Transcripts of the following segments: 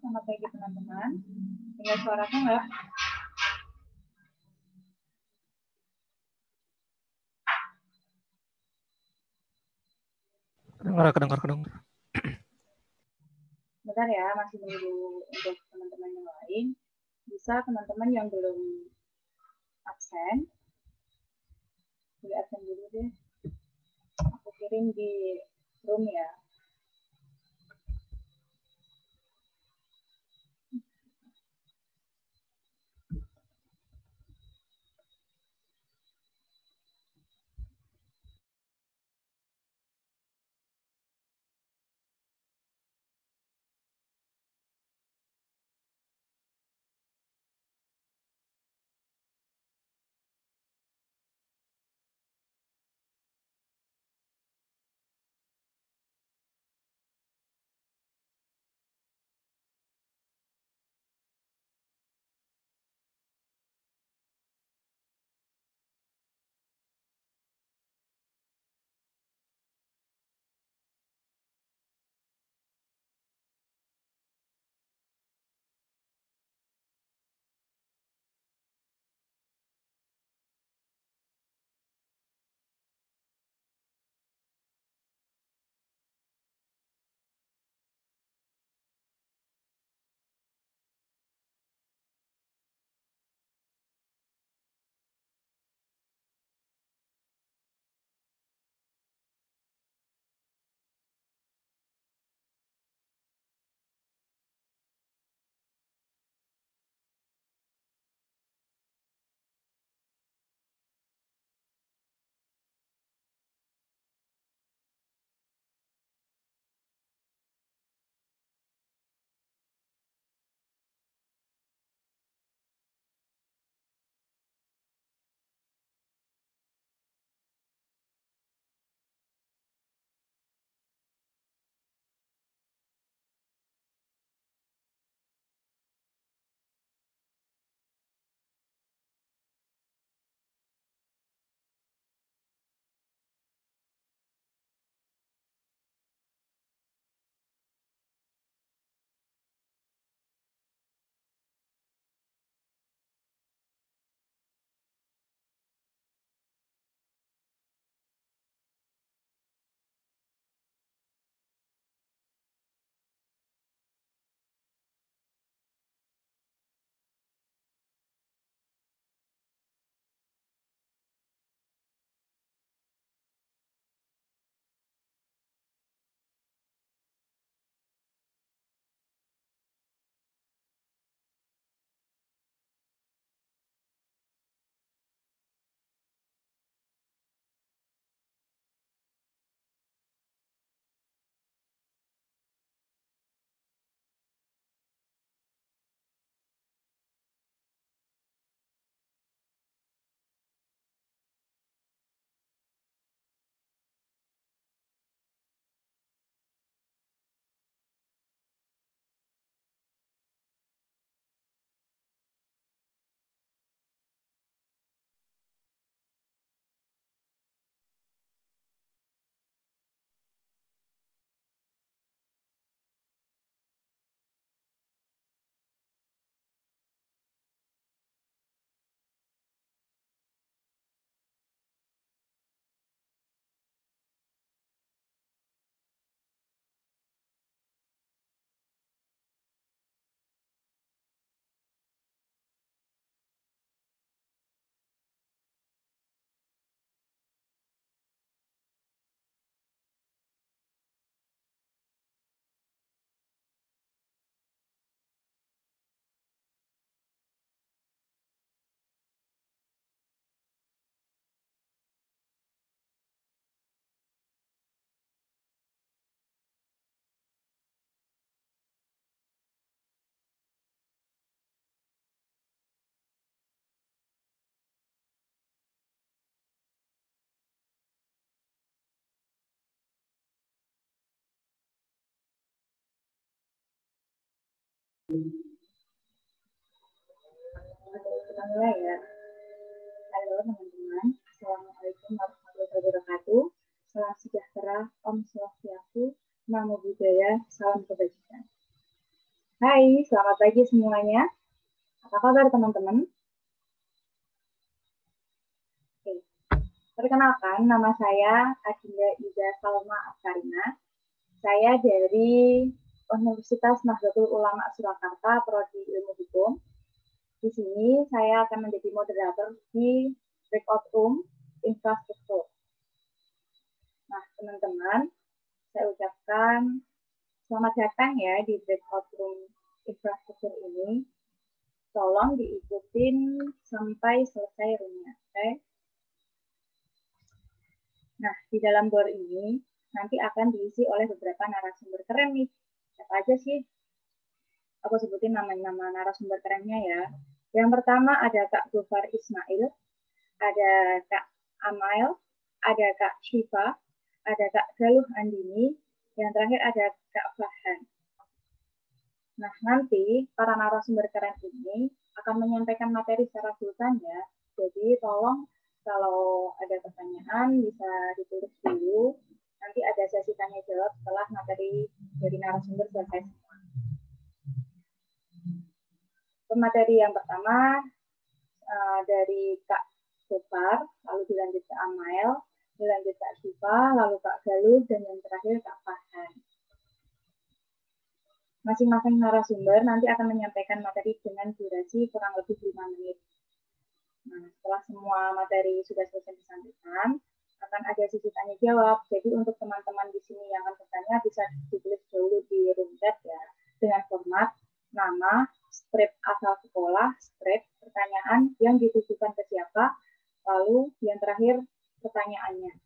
selamat pagi teman-teman. Dengar suaraku nggak? Kedengar. Bentar ya, masih menunggu untuk teman-teman yang lain. Bisa teman-teman yang belum absen, boleh absen dulu deh. Aku kirim di room ya. Kita mulai ya. Halo teman-teman, Assalamualaikum warahmatullahi wabarakatuh. Salam sejahtera, Om Swastiastu, Namo Buddhaya, salam kebajikan. Hai, selamat pagi semuanya. Apa kabar teman-teman? Oke. Perkenalkan, nama saya Adinda Ida Salma Askarina. Saya dari Universitas Nahdlatul Ulama Surakarta, Prodi Ilmu Hukum. Di sini saya akan menjadi moderator di breakout room infrastruktur. Nah, teman-teman, saya ucapkan selamat datang ya di breakout room infrastruktur ini. Tolong diikutin sampai selesai roomnya, oke? Nah, di dalam bor ini nanti akan diisi oleh beberapa narasumber keren nih. Siapa aja sih? Aku sebutin nama-nama narasumber kerennya ya. Yang pertama ada Kak Gofar Ismail, ada Kak Amail, ada Kak Syifa, ada Kak Galuh Andini, yang terakhir ada Kak Fahan. Nah, nanti para narasumber keren ini akan menyampaikan materi secara sultan ya. Jadi tolong kalau ada pertanyaan bisa ditulis dulu. Nanti ada sesi tanya jawab setelah materi dari narasumber selesai. Pemateri yang pertama dari Kak Gopar, lalu dilanjut ke Amael, dilanjut Kak Syifa, lalu Kak Galuh, dan yang terakhir Kak Fahan. Masing-masing narasumber nanti akan menyampaikan materi dengan durasi kurang lebih 5 menit. Nah, setelah semua materi sudah selesai disampaikan, akan ada sesi tanya jawab. Jadi untuk teman-teman di sini yang akan bertanya bisa ditulis dulu di room chat ya, dengan format nama, strip asal sekolah, strip pertanyaan yang ditujukan ke siapa, lalu yang terakhir pertanyaannya.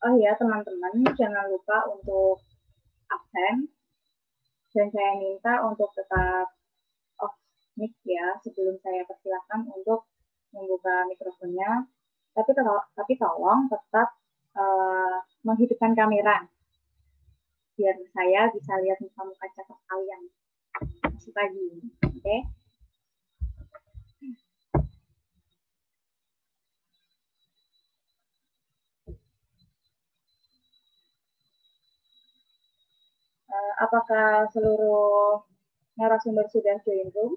Oh ya teman-teman, jangan lupa untuk absen, dan saya minta untuk tetap off mic ya sebelum saya persilakan untuk membuka mikrofonnya. Tapi tolong tetap menghidupkan kamera biar saya bisa lihat muka cakep kalian masih pagi. Oke? Apakah seluruh narasumber sudah join room?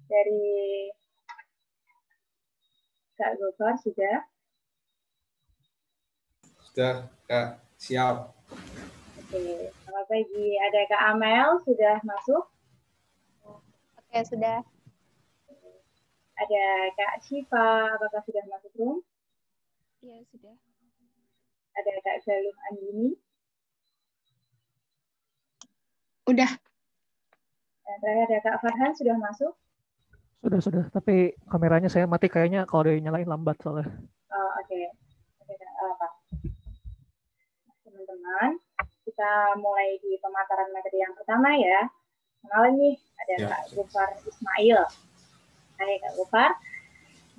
Dari Kak Gofar sudah? Sudah, Kak. Siap. Oke, selamat pagi. Ada Kak Amel, sudah masuk? Oke, sudah. Ada Kak Syifa, apakah sudah masuk room? Iya, sudah. Ada Kak Galuh Andini? Udah. Dan terakhir ada Kak Farhan, sudah masuk? Sudah. Tapi kameranya saya mati kayaknya kalau dinyalain lambat soalnya. Oh, oke. Teman-teman, kita mulai di pemaparan materi yang pertama ya. Kenalan nih, ada Kak Gofar Ismail. Hai Kak Gofar.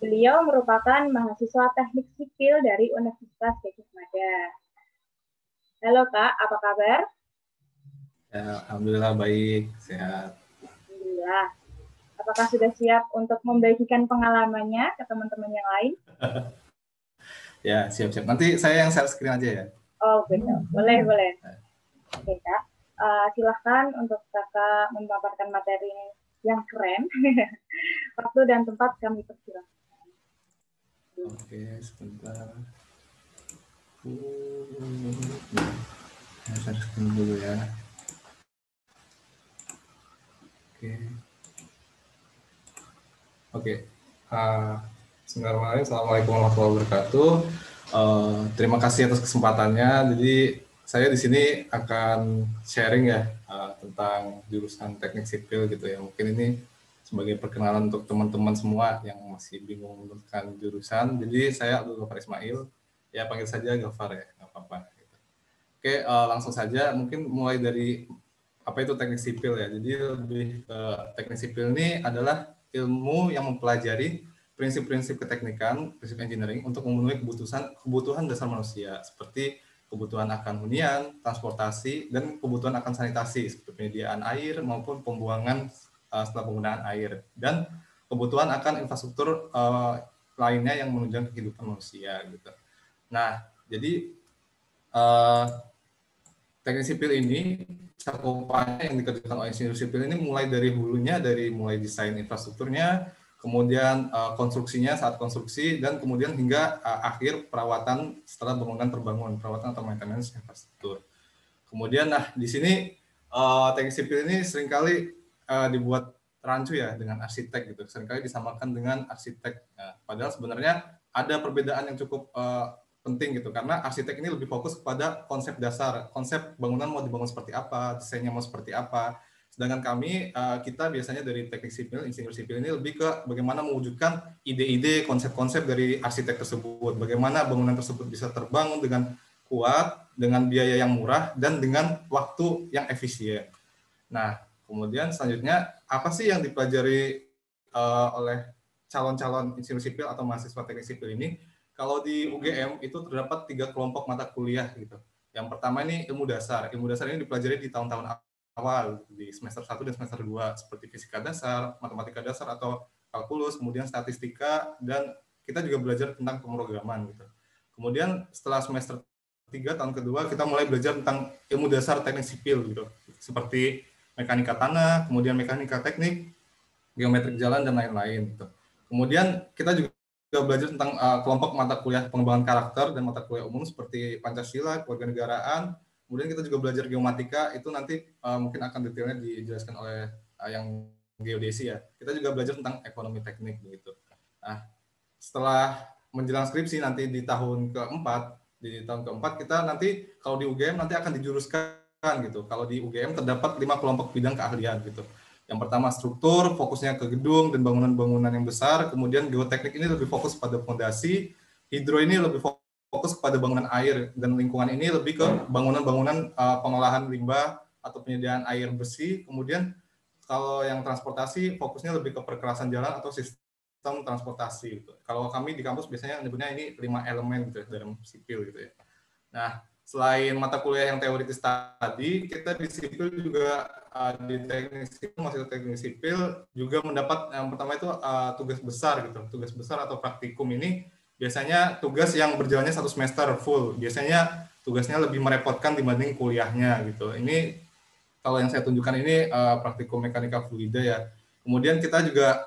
Beliau merupakan mahasiswa teknik sipil dari Universitas Gajah Mada. Halo Kak, apa kabar? Ya, alhamdulillah baik, sehat. Alhamdulillah. Apakah sudah siap untuk membagikan pengalamannya ke teman-teman yang lain? Ya, siap-siap. Nanti saya yang share screen aja ya. Oh, betul. Boleh. Oke, Kak. Silahkan untuk Kakak memaparkan materi yang keren. Waktu dan tempat kami persilahkan. Oke, sebentar. Saya share screen dulu ya. Oke. Bismillahirrahmanirrahim. Assalamualaikum warahmatullahi wabarakatuh. Terima kasih atas kesempatannya. Jadi saya di sini akan sharing ya tentang jurusan teknik sipil gitu ya. Mungkin ini sebagai perkenalan untuk teman-teman semua yang masih bingung menentukan jurusan. Jadi saya Abdul Gofar Ismail. Ya panggil saja Gofar ya, nggak apa-apa. Gitu. Oke, langsung saja. Mungkin mulai dari apa itu teknik sipil ya. Jadi lebih teknik sipil ini adalah ilmu yang mempelajari prinsip-prinsip keteknikan, prinsip engineering untuk memenuhi kebutuhan dasar manusia seperti kebutuhan akan hunian, transportasi, dan kebutuhan akan sanitasi seperti penyediaan air maupun pembuangan setelah penggunaan air, dan kebutuhan akan infrastruktur lainnya yang menunjang kehidupan manusia gitu. Nah, jadi teknik sipil ini cakupannya yang dikerjakan oleh insinyur sipil ini mulai dari hulunya, dari mulai desain infrastrukturnya, kemudian konstruksinya saat konstruksi, dan kemudian hingga akhir perawatan setelah bangunan terbangun, perawatan atau maintenance infrastruktur. Kemudian, nah di sini teknik sipil ini seringkali dibuat rancu ya dengan arsitek gitu, seringkali disamakan dengan arsitek. Nah, padahal sebenarnya ada perbedaan yang cukup penting gitu, karena arsitek ini lebih fokus kepada konsep dasar, konsep bangunan mau dibangun seperti apa, desainnya mau seperti apa. Sedangkan kami, kita biasanya dari teknik sipil, insinyur sipil ini lebih ke bagaimana mewujudkan ide-ide, konsep-konsep dari arsitek tersebut, bagaimana bangunan tersebut bisa terbangun dengan kuat, dengan biaya yang murah, dan dengan waktu yang efisien. Nah, kemudian selanjutnya, apa sih yang dipelajari oleh calon-calon insinyur sipil atau mahasiswa teknik sipil ini? Kalau di UGM itu terdapat 3 kelompok mata kuliah gitu. Yang pertama ini ilmu dasar. Ilmu dasar ini dipelajari di tahun-tahun awal, di semester 1 dan semester 2, seperti fisika dasar, matematika dasar atau kalkulus, kemudian statistika, dan kita juga belajar tentang pemrograman gitu. Kemudian setelah semester 3 tahun kedua kita mulai belajar tentang ilmu dasar teknik sipil gitu. Seperti mekanika tanah, kemudian mekanika teknik, geometrik jalan, dan lain-lain gitu. Kemudian kita juga belajar tentang kelompok mata kuliah pengembangan karakter dan mata kuliah umum seperti Pancasila, kewarganegaraan. Kemudian kita juga belajar geomatika, itu nanti mungkin akan detailnya dijelaskan oleh yang geodesi ya. Kita juga belajar tentang ekonomi teknik begitu. Nah, setelah menjelang skripsi nanti di tahun keempat kita nanti kalau di UGM nanti akan dijuruskan gitu. Kalau di UGM terdapat 5 kelompok bidang keahlian gitu. Yang pertama struktur, fokusnya ke gedung dan bangunan-bangunan yang besar. Kemudian geoteknik ini lebih fokus pada fondasi. Hidro ini lebih fokus kepada bangunan air. Dan lingkungan ini lebih ke bangunan-bangunan pengolahan limbah atau penyediaan air bersih. Kemudian kalau yang transportasi fokusnya lebih ke perkerasan jalan atau sistem transportasi. Gitu. Kalau kami di kampus biasanya menyebutnya ini 5 elemen gitu ya, dalam sipil gitu ya. Nah, selain mata kuliah yang teoritis tadi, kita di sipil juga di teknik sipil, mahasiswa teknik sipil juga mendapat yang pertama itu tugas besar gitu. Tugas besar atau praktikum ini biasanya tugas yang berjalannya 1 semester full. Biasanya tugasnya lebih merepotkan dibanding kuliahnya gitu. Ini kalau yang saya tunjukkan ini praktikum mekanika fluida ya. Kemudian kita juga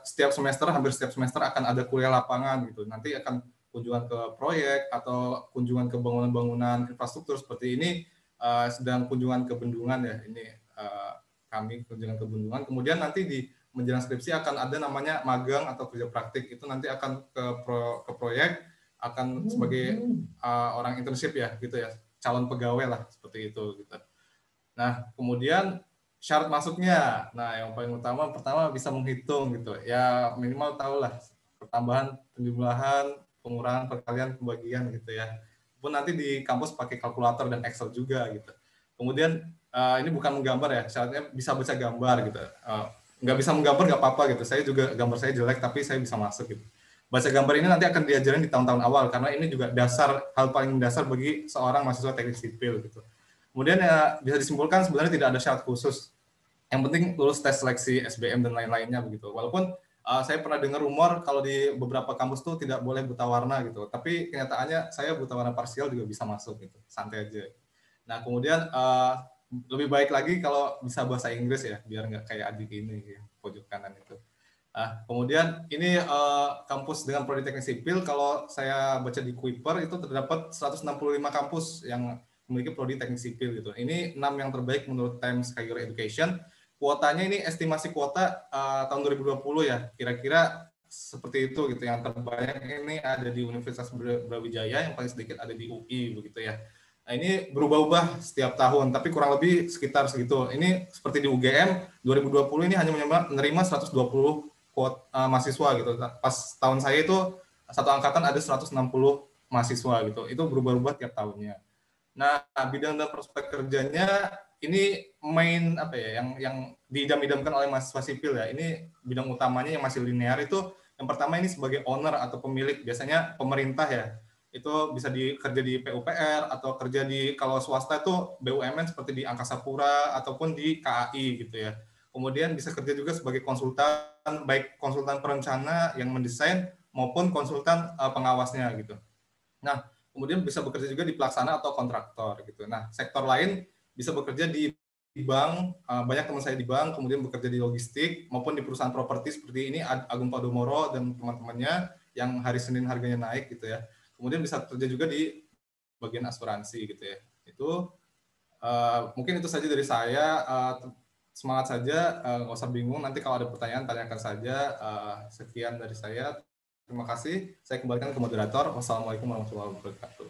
hampir setiap semester akan ada kuliah lapangan gitu. Nanti akan kunjungan ke proyek atau kunjungan ke bangunan-bangunan infrastruktur seperti ini, sedang kunjungan ke bendungan ya, ini kami kunjungan ke bendungan. Kemudian nanti di menjelang skripsi akan ada namanya magang atau kerja praktik, itu nanti akan ke proyek, akan sebagai orang internship ya gitu ya, calon pegawai lah seperti itu gitu. Nah kemudian syarat masuknya, nah yang paling utama pertama bisa menghitung gitu ya, minimal tahu lah pertambahan, penjumlahan, pengurangan, perkalian, pembagian gitu ya. Pun nanti di kampus pakai kalkulator dan Excel juga gitu. Kemudian ini bukan menggambar ya, syaratnya bisa baca gambar gitu. Nggak bisa menggambar nggak apa-apa gitu. Saya juga gambar saya jelek tapi saya bisa masuk gitu. Baca gambar ini nanti akan diajarin di tahun-tahun awal karena ini juga hal paling dasar bagi seorang mahasiswa teknik sipil gitu. Kemudian ya bisa disimpulkan sebenarnya tidak ada syarat khusus. Yang penting lulus tes seleksi SBM dan lain-lainnya begitu. Walaupun saya pernah dengar rumor kalau di beberapa kampus tuh tidak boleh buta warna gitu. Tapi kenyataannya saya buta warna parsial juga bisa masuk gitu. Santai aja. Nah kemudian lebih baik lagi kalau bisa bahasa Inggris ya, biar nggak kayak adik ini ya, pojok kanan itu. Kemudian ini kampus dengan prodi teknik sipil, kalau saya baca di Kuiper itu terdapat 165 kampus yang memiliki prodi teknik sipil gitu. Ini 6 yang terbaik menurut Times Higher Education. Kuotanya ini estimasi kuota tahun 2020 ya, kira-kira seperti itu gitu. Yang terbanyak ini ada di Universitas Brawijaya, yang paling sedikit ada di UI begitu ya. Nah, ini berubah-ubah setiap tahun, tapi kurang lebih sekitar segitu. Ini seperti di UGM 2020 ini hanya menerima 120 mahasiswa gitu. Pas tahun saya itu satu angkatan ada 160 mahasiswa gitu. Itu berubah-ubah tiap tahunnya. Nah, bidang dan prospek kerjanya ini main apa ya yang diidam-idamkan oleh mahasiswa sipil ya. Ini bidang utamanya yang masih linear itu yang pertama ini sebagai owner atau pemilik, biasanya pemerintah ya. Itu bisa kerja di PUPR atau kerja di kalau swasta itu BUMN seperti di Angkasa Pura ataupun di KAI gitu ya. Kemudian bisa kerja juga sebagai konsultan, baik konsultan perencana yang mendesain maupun konsultan pengawasnya gitu. Nah, kemudian bisa bekerja juga di pelaksana atau kontraktor gitu. Nah, sektor lain bisa bekerja di bank, banyak teman saya di bank, kemudian bekerja di logistik maupun di perusahaan properti seperti ini Agung Podomoro dan teman-temannya yang hari Senin harganya naik gitu ya. Kemudian bisa kerja juga di bagian asuransi gitu ya. Itu mungkin itu saja dari saya. Semangat saja, nggak usah bingung. Nanti kalau ada pertanyaan tanyakan saja. Sekian dari saya. Terima kasih. Saya kembalikan ke moderator. Wassalamualaikum warahmatullahi wabarakatuh.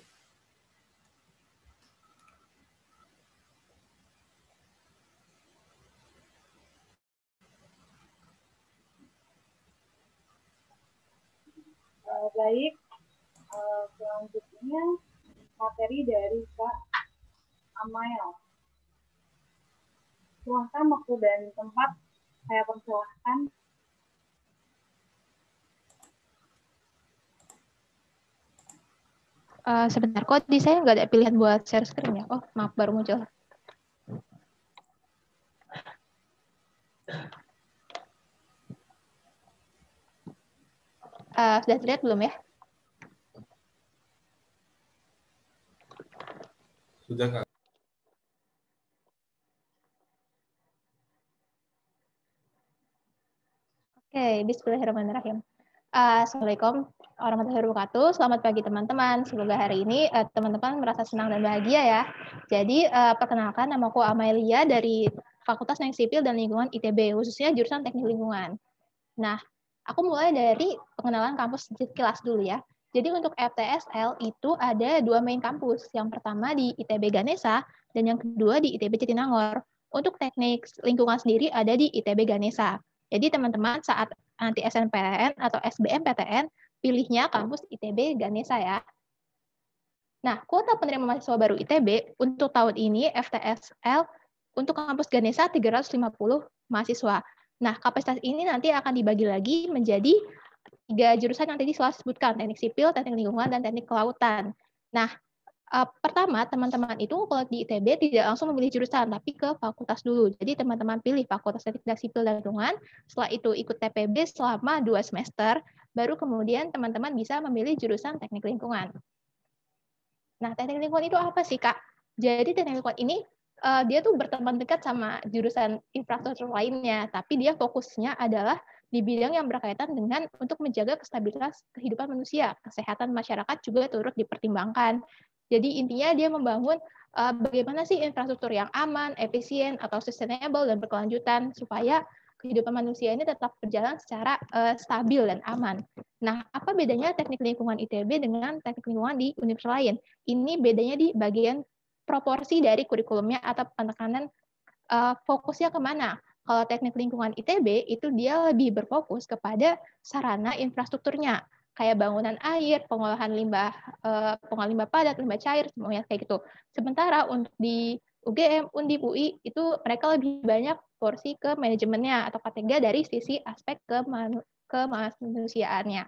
Baik, selanjutnya materi dari Kak Amael. Silahkan waktu dan tempat saya persilahkan. Sebentar, kok di saya nggak ada pilihan buat share screen ya? Oh, maaf, baru muncul. Sudah terlihat belum ya? Sudah, Kak. Oke, bismillahirrahmanirrahim. Assalamualaikum warahmatullahi wabarakatuh. Selamat pagi teman-teman. Semoga hari ini teman-teman merasa senang dan bahagia ya. Jadi perkenalkan, namaku Amelia dari Fakultas Teknik Sipil dan Lingkungan ITB, khususnya jurusan Teknik Lingkungan. Nah, aku mulai dari pengenalan kampus sekilas dulu ya. Jadi untuk FTSL itu ada 2 main kampus. Yang pertama di ITB Ganesha dan yang kedua di ITB Jatinangor. Untuk teknik lingkungan sendiri ada di ITB Ganesha. Jadi teman-teman saat nanti SNPTN atau SBMPTN, pilihnya kampus ITB Ganesha ya. Nah, kuota penerima mahasiswa baru ITB untuk tahun ini FTSL untuk kampus Ganesha 350 mahasiswa. Nah, kapasitas ini nanti akan dibagi lagi menjadi 3 jurusan yang tadi saya sebutkan, teknik sipil, teknik lingkungan, dan teknik kelautan. Nah, pertama, teman-teman itu kalau di ITB tidak langsung memilih jurusan, tapi ke fakultas dulu. Jadi teman-teman pilih fakultas teknik sipil dan lingkungan, setelah itu ikut TPB selama 2 semester, baru kemudian teman-teman bisa memilih jurusan teknik lingkungan. Nah, teknik lingkungan itu apa sih, Kak? Jadi teknik lingkungan ini dia tuh berteman dekat sama jurusan infrastruktur lainnya, tapi dia fokusnya adalah di bidang yang berkaitan dengan untuk menjaga kestabilitas kehidupan manusia, kesehatan masyarakat juga turut dipertimbangkan. Jadi intinya dia membangun bagaimana sih infrastruktur yang aman, efisien, atau sustainable dan berkelanjutan supaya kehidupan manusia ini tetap berjalan secara stabil dan aman. Nah, apa bedanya teknik lingkungan ITB dengan teknik lingkungan di universitas lain? Ini bedanya di bagian proporsi dari kurikulumnya atau penekanan fokusnya kemana. Kalau teknik lingkungan ITB itu dia lebih berfokus kepada sarana infrastrukturnya, kayak bangunan air, pengolahan limbah padat, limbah cair, semuanya kayak gitu. Sementara untuk di UGM, Undip, UI itu mereka lebih banyak porsi ke manajemennya atau ketiga dari sisi aspek kemanusiaannya.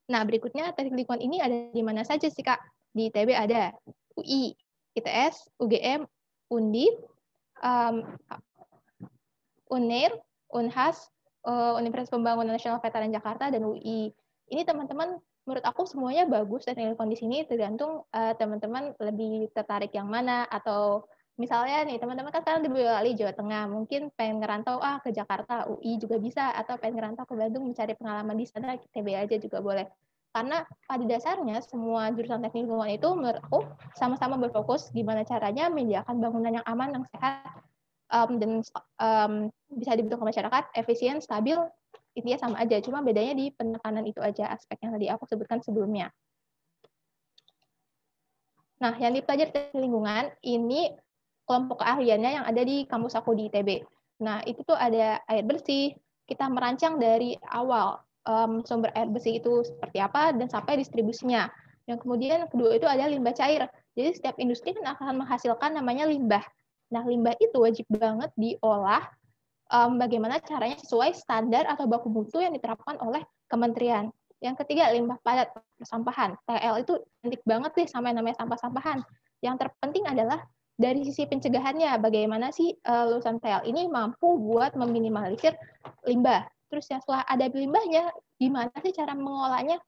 Nah, berikutnya teknik lingkungan ini ada di mana saja sih, Kak? Di ITB ada UI, ITS, UGM, Undip, UNER, Unhas, Universitas Pembangunan Nasional Veteran Jakarta, dan UI. Ini teman-teman, menurut aku semuanya bagus teknik lingkungan di sini, tergantung teman-teman lebih tertarik yang mana, atau misalnya nih, teman-teman kan sekarang di Boyolali, Jawa Tengah, mungkin pengen ngerantau ke Jakarta, UI juga bisa, atau pengen ngerantau ke Bandung, mencari pengalaman di sana, ITB aja juga boleh. Karena pada dasarnya semua jurusan teknik lingkungan itu menurut aku sama-sama berfokus gimana caranya menyediakan bangunan yang aman, yang sehat, dan bisa dibentuk ke masyarakat, efisien, stabil, intinya sama aja. Cuma bedanya di penekanan itu aja, aspek yang tadi aku sebutkan sebelumnya. Nah, yang dipelajari teknik lingkungan, ini kelompok keahliannya yang ada di kampus aku di ITB. Nah, itu tuh ada air bersih, kita merancang dari awal sumber air bersih itu seperti apa dan sampai distribusinya. Yang kemudian kedua itu ada limbah cair. Jadi setiap industri kan akan menghasilkan namanya limbah. Nah, limbah itu wajib banget diolah bagaimana caranya sesuai standar atau baku mutu yang diterapkan oleh kementerian. Yang ketiga, limbah padat persampahan. TL itu cantik banget deh sama yang namanya sampah-sampahan. Yang terpenting adalah dari sisi pencegahannya, bagaimana sih lulusan TL ini mampu buat meminimalisir limbah. Terus yang setelah ada limbahnya, gimana sih cara mengolahnya?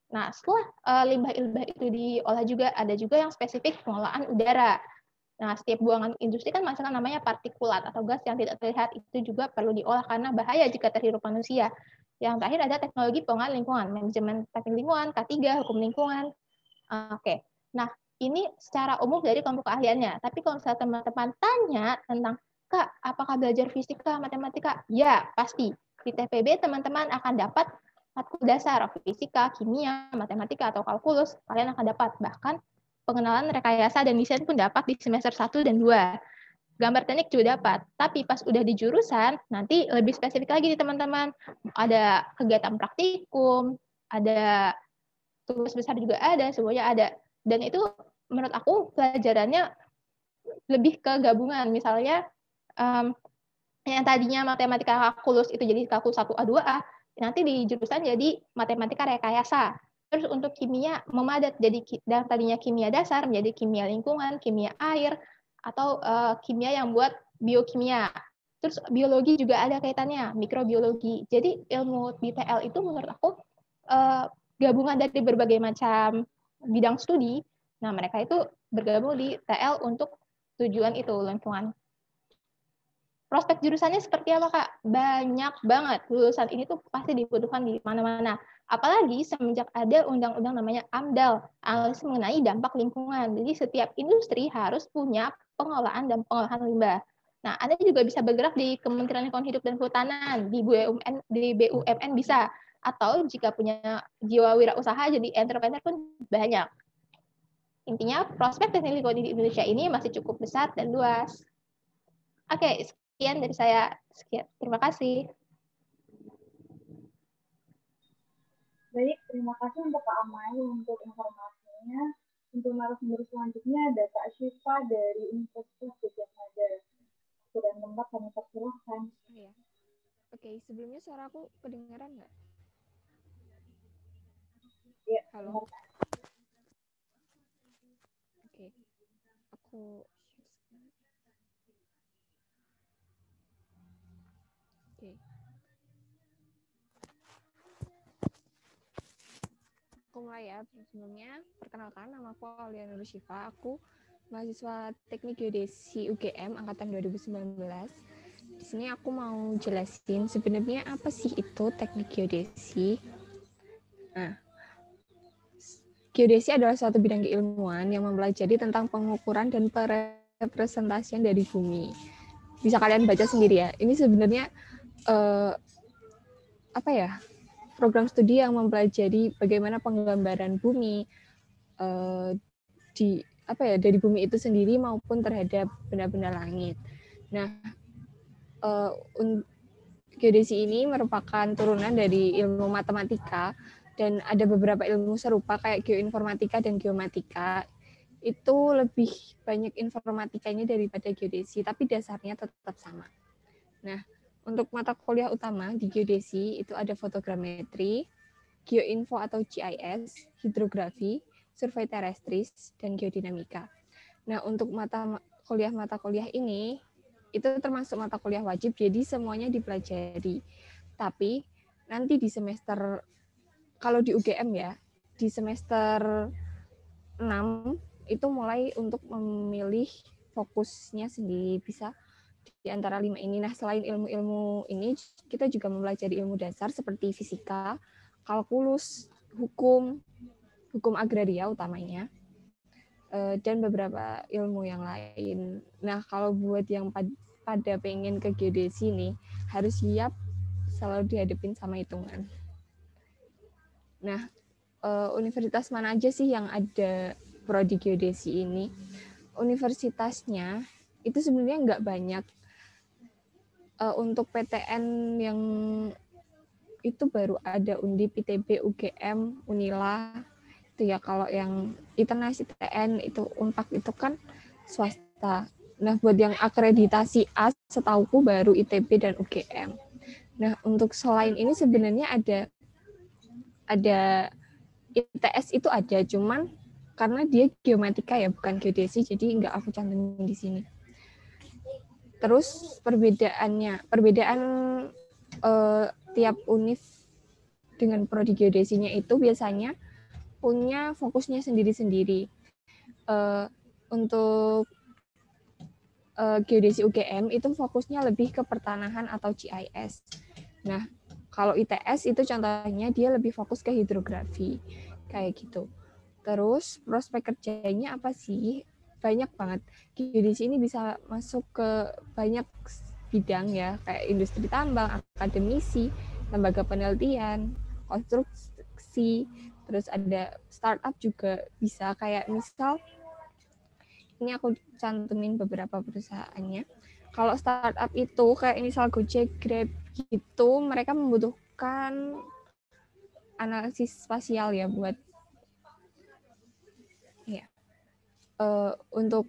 Nah, setelah limbah-limbah itu diolah juga, ada juga yang spesifik pengolahan udara. Nah, setiap buangan industri kan menghasilkan namanya partikulat atau gas yang tidak terlihat, itu juga perlu diolah karena bahaya jika terhirup manusia. Yang terakhir ada teknologi pengelolaan lingkungan, manajemen teknik lingkungan, K3, hukum lingkungan. Oke. Nah, ini secara umum dari kelompok keahliannya. Tapi kalau misalnya teman-teman tanya tentang, Kak, apakah belajar fisika, matematika? Ya, pasti. Di TPB teman-teman akan dapat matkul dasar, fisika, kimia, matematika, atau kalkulus. Kalian akan dapat. Bahkan pengenalan rekayasa dan desain pun dapat di semester 1 dan 2. Gambar teknik juga dapat. Tapi pas udah di jurusan, nanti lebih spesifik lagi nih teman-teman. Ada kegiatan praktikum, ada tugas besar juga ada, semuanya ada. Dan itu menurut aku pelajarannya lebih ke gabungan. Misalnya yang tadinya matematika kalkulus itu jadi kalkulus 1A, 2A, nanti di jurusan jadi matematika rekayasa. Terus untuk kimia memadat, jadi dan tadinya kimia dasar menjadi kimia lingkungan, kimia air, atau kimia yang buat biokimia. Terus biologi juga ada kaitannya, mikrobiologi. Jadi ilmu di TL itu menurut aku gabungan dari berbagai macam bidang studi. Nah, mereka itu bergabung di TL untuk tujuan itu, lingkungan. Prospek jurusannya seperti apa, Kak? Banyak banget. Lulusan ini tuh pasti dibutuhkan di mana-mana. Apalagi semenjak ada undang-undang namanya AMDAL, analisis mengenai dampak lingkungan. Jadi setiap industri harus punya pengelolaan dan pengolahan limbah. Nah, Anda juga bisa bergerak di Kementerian Lingkungan Hidup dan Kehutanan, di BUMN bisa. Atau jika punya jiwa wirausaha jadi entrepreneur pun banyak. Intinya prospek teknik lingkungan di Indonesia ini masih cukup besar dan luas. Oke, sekian dari saya. Sekian. Terima kasih. Baik, terima kasih untuk Kak Amai untuk informasinya. Untuk narasumber selanjutnya ada Kak Syifa dari Universitas Gadjah Mada. Sudah tempat kami persilahkan. Ya. Oke, sebelumnya suara aku kedengaran nggak? Ya, halo. Oke, aku Oke. Aku mulai ya. Sebelumnya, perkenalkan, nama aku Aulia Nur Syifa. Aku mahasiswa Teknik Geodesi UGM angkatan 2019. Di sini aku mau jelasin sebenarnya apa sih itu teknik geodesi. Nah, geodesi adalah suatu bidang keilmuan yang mempelajari tentang pengukuran dan perepresentasian dari bumi. Bisa kalian baca sendiri ya. Ini sebenarnya program studi yang mempelajari bagaimana penggambaran bumi dari bumi itu sendiri maupun terhadap benda-benda langit. Nah, geodesi ini merupakan turunan dari ilmu matematika dan ada beberapa ilmu serupa kayak geoinformatika dan geomatika. Itu lebih banyak informatikanya daripada geodesi, tapi dasarnya tetap sama. Nah, untuk mata kuliah utama di geodesi itu ada fotogrametri, geoinfo atau GIS, hidrografi, survei terrestris, dan geodinamika. Nah, untuk mata kuliah ini itu termasuk mata kuliah wajib, jadi semuanya dipelajari. Tapi nanti di semester, kalau di UGM ya, di semester 6 itu mulai untuk memilih fokusnya sendiri, bisa di antara 5 ini. Nah, selain ilmu-ilmu ini, kita juga mempelajari ilmu dasar seperti fisika, kalkulus, hukum agraria utamanya, dan beberapa ilmu yang lain. Nah, kalau buat yang pada pengen ke geodesi nih, harus siap selalu dihadapin sama hitungan. Nah, universitas mana aja sih yang ada prodi geodesi ini? Universitasnya itu sebenarnya nggak banyak. Untuk PTN yang itu baru ada Undip, ITB, UGM, Unila. Itu ya, kalau yang ITENAS, ITN, itu Unpad itu kan swasta. Nah, buat yang akreditasi A, setauku baru ITB dan UGM. Nah, untuk selain ini sebenarnya ada ITS itu ada, cuman karena dia geomatika ya, bukan geodesi, jadi nggak aku cantumin di sini. Terus perbedaan tiap univ dengan prodi geodesinya itu biasanya punya fokusnya sendiri-sendiri. Untuk geodesi UGM itu fokusnya lebih ke pertanahan atau GIS. Nah, kalau ITS itu contohnya dia lebih fokus ke hidrografi, kayak gitu. Terus prospek kerjanya apa sih? Banyak banget. Geodesi ini bisa masuk ke banyak bidang ya, kayak industri tambang, akademisi, lembaga penelitian, konstruksi, terus ada startup juga bisa, kayak misal ini aku cantumin beberapa perusahaannya. Kalau startup itu kayak misal Gojek, Grab gitu, mereka membutuhkan analisis spasial ya buat ya untuk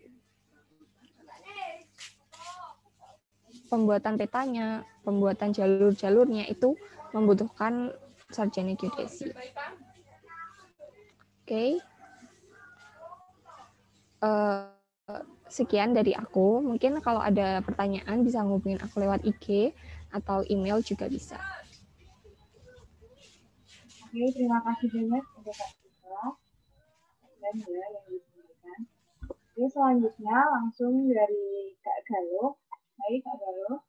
pembuatan petanya, pembuatan jalur-jalurnya itu membutuhkan sarjana geodesi. Oke. Sekian dari aku. Mungkin kalau ada pertanyaan bisa ngubungin aku lewat IG atau email juga bisa. Oke, terima kasih banyak untuk Kak Citra dan ya yang disampaikan. Oke, selanjutnya langsung dari Kak Galuh. Hai Kak Galuh.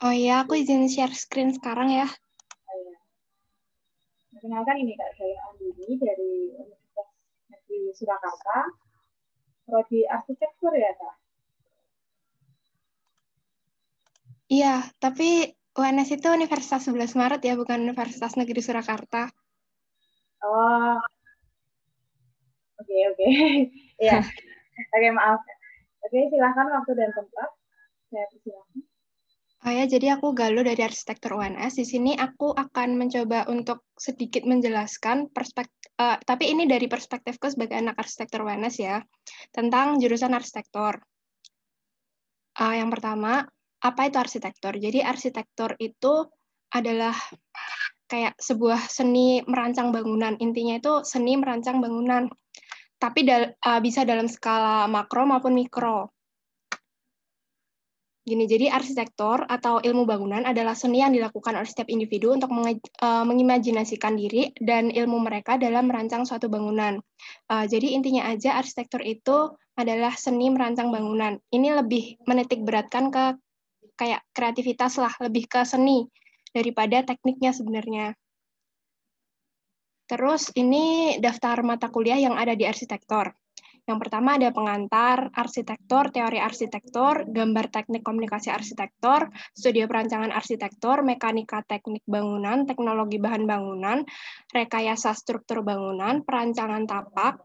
Oh iya, aku izin share screen sekarang ya. Oh, ya. Perkenalkan ini Kak Galuh Andini dari Universitas Negeri Surakarta. Prodi arsitektur ya Kak? Iya, tapi UNS itu Universitas 11 Maret ya, bukan Universitas Negeri Surakarta. Oh, oke. Iya, oke maaf. Oke, silakan waktu dan tempat. Saya persilakan. Oh ya, jadi aku Galuh dari Arsitektur UNS. Di sini aku akan mencoba untuk sedikit menjelaskan tapi ini dari perspektifku sebagai anak arsitektur UNS ya, tentang jurusan arsitektur. Yang pertama, apa itu arsitektur? Jadi arsitektur itu adalah kayak sebuah seni merancang bangunan. Intinya itu seni merancang bangunan. Tapi bisa dalam skala makro maupun mikro. Gini, jadi arsitektur atau ilmu bangunan adalah seni yang dilakukan oleh setiap individu untuk mengimajinasikan diri dan ilmu mereka dalam merancang suatu bangunan. Jadi intinya aja arsitektur itu adalah seni merancang bangunan. Ini lebih menitik beratkan ke kayak kreativitas lah, lebih ke seni daripada tekniknya sebenarnya. Terus ini daftar mata kuliah yang ada di arsitektur. Yang pertama ada pengantar, arsitektur, teori arsitektur, gambar teknik komunikasi arsitektur, studio perancangan arsitektur, mekanika teknik bangunan, teknologi bahan bangunan, rekayasa struktur bangunan, perancangan tapak,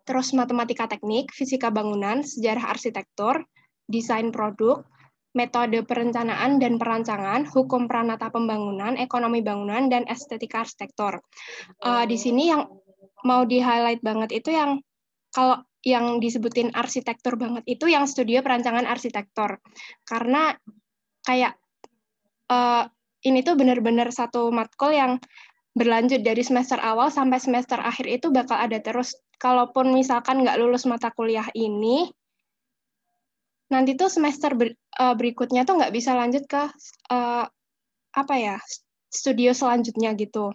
terus matematika teknik, fisika bangunan, sejarah arsitektur, desain produk, metode perencanaan dan perancangan, hukum pranata pembangunan, ekonomi bangunan, dan estetika arsitektur. Di sini yang mau di-highlight banget itu yang kalau yang disebutin arsitektur banget itu yang studio perancangan arsitektur. Karena kayak ini tuh benar-benar satu matkul yang berlanjut dari semester awal sampai semester akhir itu bakal ada terus. Kalaupun misalkan nggak lulus mata kuliah ini, nanti tuh semester berikutnya tuh nggak bisa lanjut ke studio selanjutnya gitu.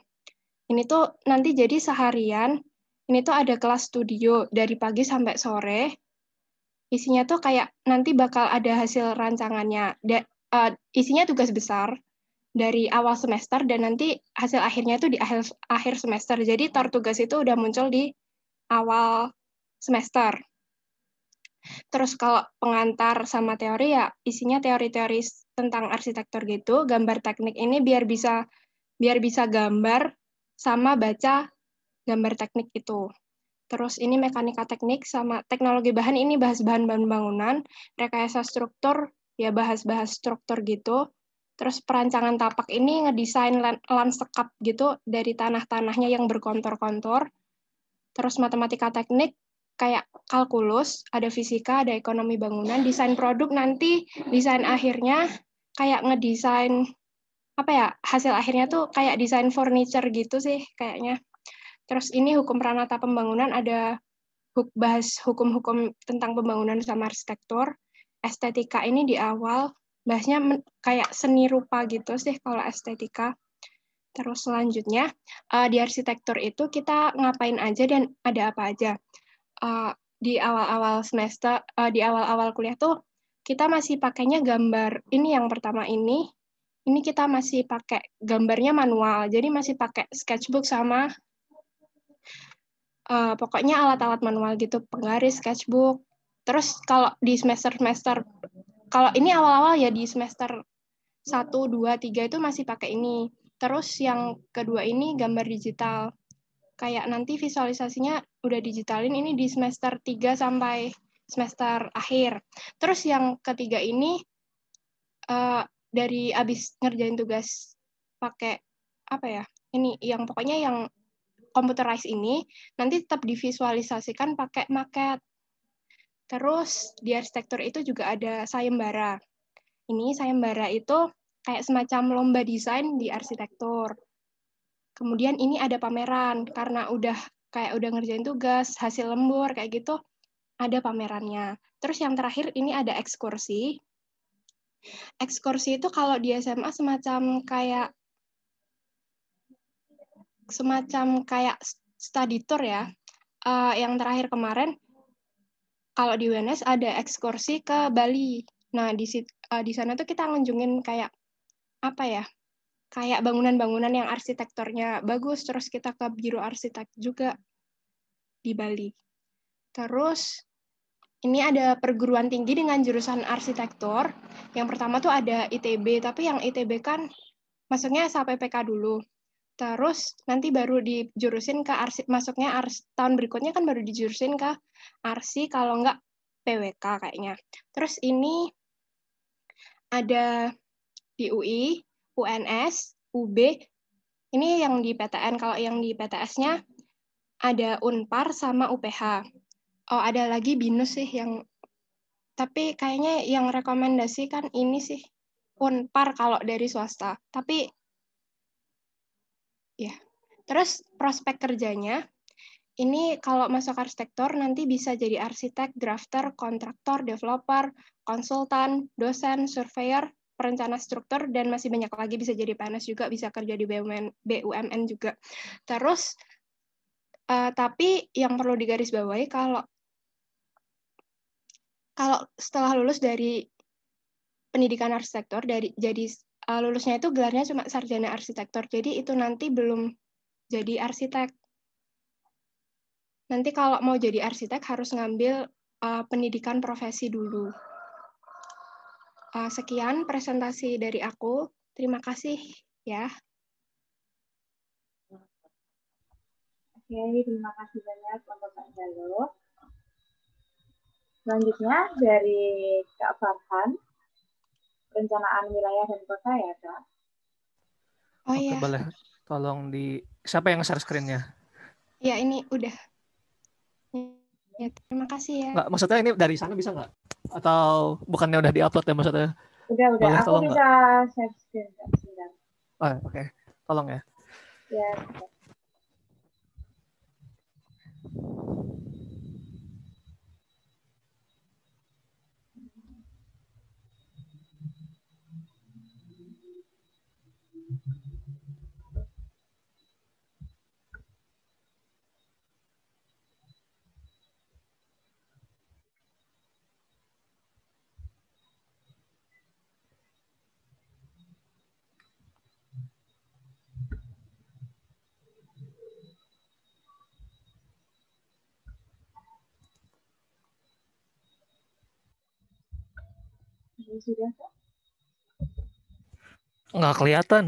Ini tuh nanti jadi seharian. Ini tuh ada kelas studio dari pagi sampai sore. Isinya tuh kayak nanti bakal ada hasil rancangannya. Isinya tugas besar dari awal semester dan nanti hasil akhirnya itu di akhir semester. Jadi tugas itu udah muncul di awal semester. Terus kalau pengantar sama teori ya isinya teori-teori tentang arsitektur gitu. Gambar teknik ini biar bisa gambar sama baca gambar teknik itu. Terus ini mekanika teknik sama teknologi bahan ini bahas bahan-bahan bangunan, rekayasa struktur ya bahas-bahas struktur gitu. Terus perancangan tapak ini ngedesain lanskap gitu dari tanah-tanahnya yang berkontur-kontur. Terus matematika teknik kayak kalkulus, ada fisika, ada ekonomi bangunan, desain produk nanti desain akhirnya kayak ngedesain hasil akhirnya tuh kayak desain furniture gitu sih kayaknya. Terus ini hukum pranata pembangunan ada bahas hukum-hukum tentang pembangunan sama arsitektur. Estetika ini di awal bahasnya kayak seni rupa gitu sih kalau estetika. Terus selanjutnya, di arsitektur itu kita ngapain aja dan ada apa aja. Di awal-awal semester, di awal-awal kuliah tuh, kita masih pakainya gambar. Ini yang pertama ini kita masih pakai gambarnya manual, jadi masih pakai sketchbook sama pokoknya alat-alat manual gitu, penggaris, sketchbook. Terus kalau di semester-semester, kalau ini awal-awal ya di semester 1, 2, 3 itu masih pakai ini. Terus yang kedua ini gambar digital. Kayak nanti visualisasinya udah digitalin ini di semester 3 sampai semester akhir. Terus yang ketiga ini dari abis ngerjain tugas pakai apa ya? Ini yang pokoknya yang computerized ini nanti tetap divisualisasikan pakai maket. Terus di arsitektur itu juga ada sayembara. Ini sayembara itu kayak semacam lomba desain di arsitektur. Kemudian ini ada pameran karena udah ngerjain tugas, hasil lembur kayak gitu, ada pamerannya. Terus yang terakhir ini ada ekskursi. Ekskursi itu kalau di SMA semacam kayak study tour ya. Yang terakhir kemarin kalau di UNS ada ekskursi ke Bali. Nah, di sana tuh kita ngunjungin kayak apa ya? Kayak bangunan-bangunan yang arsitekturnya bagus, terus kita ke biro arsitek juga di Bali. Terus ini ada perguruan tinggi dengan jurusan arsitektur. Yang pertama tuh ada ITB, tapi yang ITB kan masuknya SAPPK dulu. Terus nanti baru dijurusin ke tahun berikutnya kan baru dijurusin ke ARSI kalau enggak PWK kayaknya. Terus ini ada di UI, UNS, UB. Ini yang di PTN. Kalau yang di PTS-nya ada Unpar sama UPH. Oh, ada lagi BINUS sih tapi kayaknya yang rekomendasi kan ini sih Unpar kalau dari swasta. Tapi ya. Terus prospek kerjanya ini kalau masuk arsitektur nanti bisa jadi arsitek, drafter, kontraktor, developer, konsultan, dosen, surveyor, perencana struktur, dan masih banyak lagi bisa jadi PNS juga, bisa kerja di BUMN juga. Terus, tapi yang perlu digarisbawahi kalau setelah lulus dari pendidikan arsitektur, jadi lulusnya itu gelarnya cuma sarjana arsitektur, jadi itu nanti belum jadi arsitek. Nanti kalau mau jadi arsitek harus ngambil pendidikan profesi dulu. Sekian presentasi dari aku. Terima kasih ya. Oke, terima kasih banyak untuk Kak Jalo. Selanjutnya dari Kak Farhan, perencanaan wilayah dan kota ya Kak. Oh Oke, iya. boleh. Tolong siapa yang share screen-nya? Ya ini udah. Ya, terima kasih ya. Nggak, maksudnya ini dari sana bisa nggak? Atau bukannya udah diupload ya maksudnya? Udah, Boleh, aku tolong bisa nggak? share screen Kak, sebentar. Oke. Tolong ya. Ya, sebentar. Sudah Kak? Nggak kelihatan.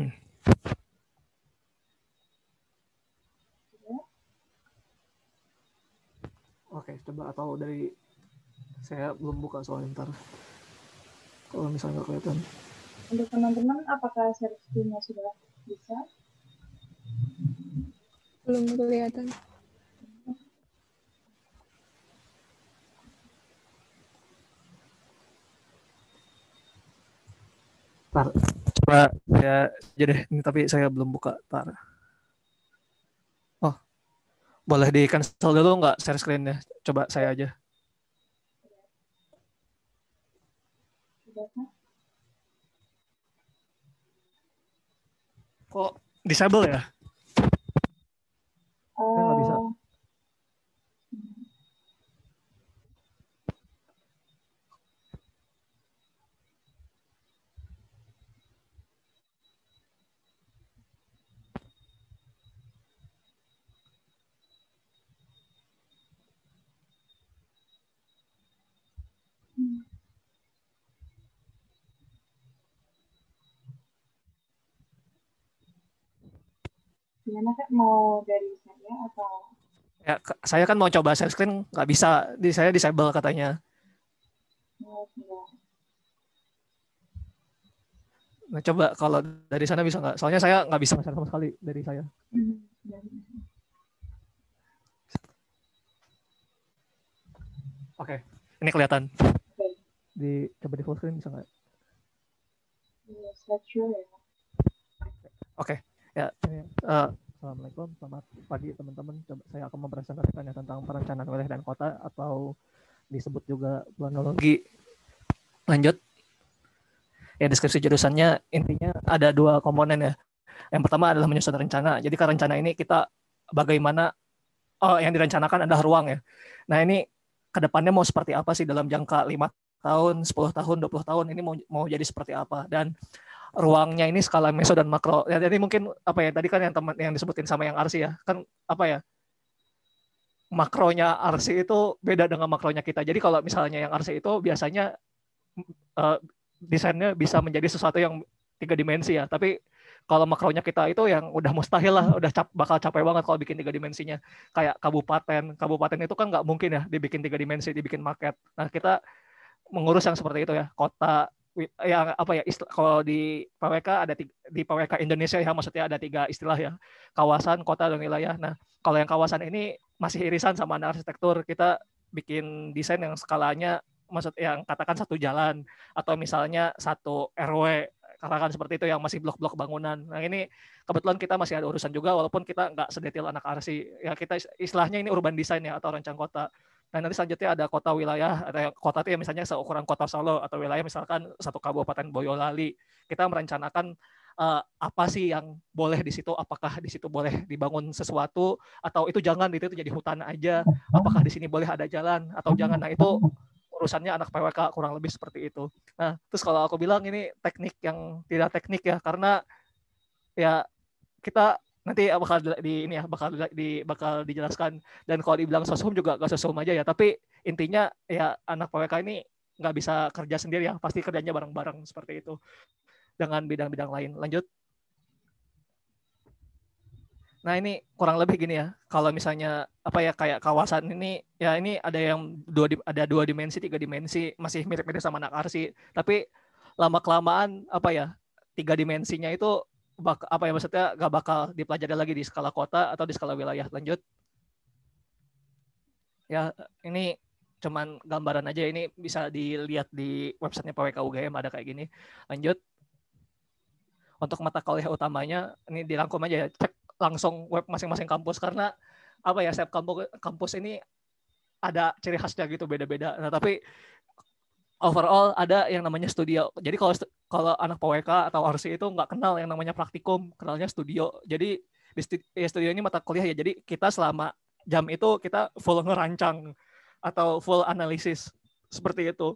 Sudah. Oke, coba atau dari saya belum buka soalnya ntar. Kalau misalnya nggak kelihatan. Untuk teman-teman, apakah share screen-nya sudah bisa? Belum kelihatan. Ntar, coba saya aja deh. Ini tapi saya belum buka. Ntar. Oh, boleh di cancel dulu nggak share screen-nya? Coba saya aja. Sudah Kak? Kok disable ya? Saya nggak bisa. Gimana Kak, mau dari saya atau? Ya, saya kan mau coba share screen, nggak bisa. Saya disable katanya. Nah, coba kalau dari sana bisa nggak? Soalnya saya nggak bisa share sama sekali dari saya. Oke, ini kelihatan. Coba di full screen bisa nggak? Oke, ya. Assalamualaikum, selamat pagi teman-teman. Saya akan mempresentasikannya tentang perencanaan wilayah dan kota atau disebut juga planologi. Lanjut. Ya, deskripsi jurusannya intinya ada 2 komponen ya. Yang pertama adalah menyusun rencana. Jadi kan rencana ini kita bagaimana yang direncanakan adalah ruang ya. Nah, ini kedepannya mau seperti apa sih dalam jangka 5 tahun, 10 tahun, 20 tahun ini mau jadi seperti apa, dan ruangnya ini skala meso dan makro. Ya, jadi mungkin apa ya tadi kan yang disebutin sama yang RC ya, kan apa ya, makronya RC itu beda dengan makronya kita. Jadi kalau misalnya yang RC itu biasanya desainnya bisa menjadi sesuatu yang 3 dimensi ya, tapi kalau makronya kita itu yang udah mustahil lah, udah bakal capek banget kalau bikin 3 dimensinya. Kayak kabupaten itu kan nggak mungkin ya dibikin 3 dimensi, dibikin market. Nah, kita mengurus yang seperti itu ya, kota yang apa ya, kalau di PWK ada di PWK Indonesia ya, maksudnya ada 3 istilah ya, kawasan, kota, dan wilayah. Nah, kalau yang kawasan ini masih irisan sama anak arsitektur, kita bikin desain yang skalanya maksud yang katakan 1 jalan atau misalnya 1 RW, katakan seperti itu, yang masih blok-blok bangunan. Nah, ini kebetulan kita masih ada urusan juga walaupun kita nggak sedetil anak arsi ya, kita istilahnya ini urban design ya atau rencana kota. Nah, nanti selanjutnya ada kota wilayah, ada kota itu ya misalnya seukuran kota Solo, atau wilayah misalkan 1 kabupaten Boyolali. Kita merencanakan apa sih yang boleh di situ, apakah di situ boleh dibangun sesuatu atau itu jangan, itu jadi hutan aja, apakah di sini boleh ada jalan atau jangan. Nah, itu urusannya anak PWK kurang lebih seperti itu. Nah, terus kalau aku bilang ini teknik yang tidak teknik ya, karena ya kita nanti bakal dijelaskan, dan kalau dibilang sosum juga gak sosum aja ya, tapi intinya ya anak PWK ini nggak bisa kerja sendiri ya, pasti kerjanya bareng-bareng seperti itu dengan bidang-bidang lain. Lanjut. Nah, ini kurang lebih gini ya, kalau misalnya apa ya, kayak kawasan ini ya, ini ada yang ada 2 dimensi, 3 dimensi, masih mirip-mirip sama anak arsi, tapi lama-kelamaan apa ya, 3 dimensinya itu apa ya, maksudnya gak bakal dipelajari lagi di skala kota atau di skala wilayah. Lanjut. Ya, ini cuman gambaran aja, ini bisa dilihat di websitenya PWK UGM, ada kayak gini. Lanjut. Untuk mata kuliah utamanya ini dirangkum aja ya, cek langsung web masing-masing kampus, karena apa ya, setiap kampus ini ada ciri khasnya gitu, beda-beda. Nah, tapi overall ada yang namanya studio. Jadi kalau anak PWK atau RC itu nggak kenal yang namanya praktikum, kenalnya studio. Jadi di studio ini mata kuliah ya, jadi kita selama jam itu kita full ngerancang atau full analisis seperti itu.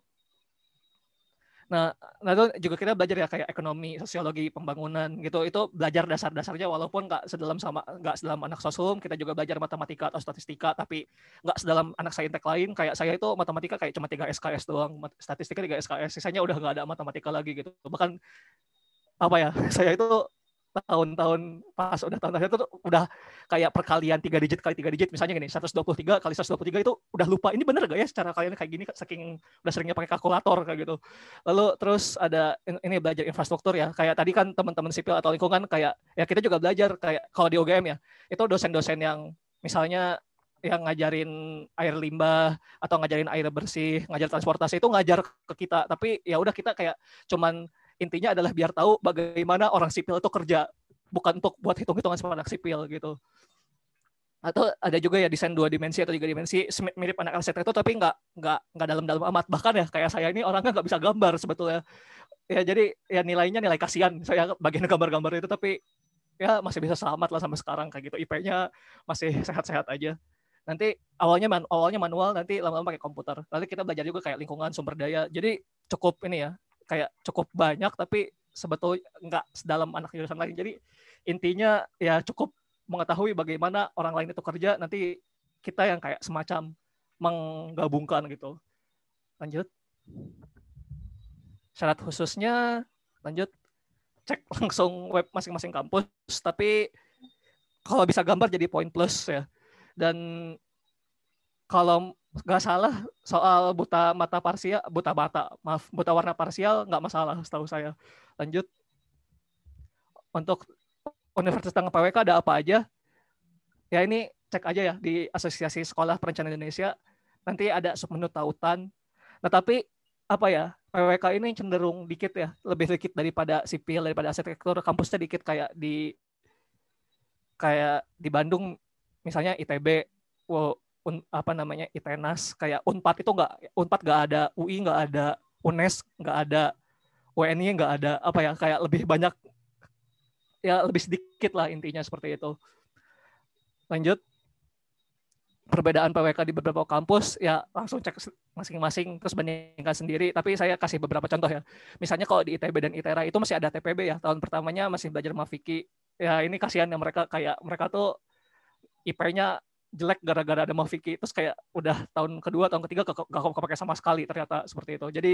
Nah, itu juga kita belajar ya kayak ekonomi, sosiologi, pembangunan gitu. Itu belajar dasar-dasarnya, walaupun nggak sedalam anak sosum. Kita juga belajar matematika atau statistika, tapi nggak sedalam anak saintek lain. Kayak saya itu matematika kayak cuma 3 SKS doang, statistika 3 SKS, sisanya udah nggak ada matematika lagi gitu. Bahkan apa ya, saya itu tahun-tahun pas udah tahun-tahun itu udah kayak perkalian 3 digit kali 3 digit, misalnya gini, 123 kali 123 itu udah lupa ini bener gak ya secara kalian kayak gini, saking udah seringnya pakai kalkulator kayak gitu. Lalu terus ada ini belajar infrastruktur ya, kayak tadi kan teman-teman sipil atau lingkungan, kayak ya kita juga belajar kayak kalau di UGM ya, itu dosen-dosen yang misalnya yang ngajarin air limbah atau ngajarin air bersih, ngajar transportasi, itu ngajar ke kita, tapi ya udah kita kayak cuman intinya adalah biar tahu bagaimana orang sipil itu kerja, bukan untuk buat hitung-hitungan sama anak sipil gitu. Atau ada juga ya desain 2 dimensi atau 3 dimensi, mirip anak arsitek itu, tapi nggak dalam-dalam amat. Bahkan ya kayak saya ini orangnya nggak bisa gambar sebetulnya. Ya jadi ya nilainya nilai kasihan saya bagian gambar-gambar itu, tapi ya masih bisa selamat lah sampai sekarang kayak gitu. IP-nya masih sehat-sehat aja. Nanti awalnya manual, nanti lama-lama pakai komputer. Lalu kita belajar juga kayak lingkungan, sumber daya. Jadi cukup ini ya, kayak cukup banyak tapi sebetulnya nggak sedalam anak jurusan lain. Jadi intinya ya cukup mengetahui bagaimana orang lain itu kerja, nanti kita yang kayak semacam menggabungkan gitu. Lanjut. Syarat khususnya, lanjut, cek langsung web masing-masing kampus, tapi kalau bisa gambar jadi poin plus ya. Dan kalau nggak salah soal buta warna parsial nggak masalah setahu saya. Lanjut. Untuk Universitas dengan PWK ada apa aja? Ya ini cek aja ya di Asosiasi Sekolah Perencanaan Indonesia. Nanti ada submenu tautan. Nah tapi apa ya, PWK ini cenderung dikit ya, lebih dikit daripada sipil, daripada arsitektur. Kampusnya dikit kayak di Bandung misalnya ITB, ITENAS, kayak Unpad itu Unpad nggak ada, UI nggak ada, UNES nggak ada, UNY nggak ada, apa ya, kayak lebih banyak ya, lebih sedikit lah intinya seperti itu. Lanjut. Perbedaan PWK di beberapa kampus ya langsung cek masing-masing terus bandingkan sendiri, tapi saya kasih beberapa contoh ya. Misalnya kalau di ITB dan ITERA itu masih ada TPB ya, tahun pertamanya masih belajar Maviki. Ya ini kasihan ya, mereka tuh IP-nya jelek gara-gara ada Maviki, terus kayak udah tahun kedua, tahun ketiga gak kepake sama sekali ternyata seperti itu. Jadi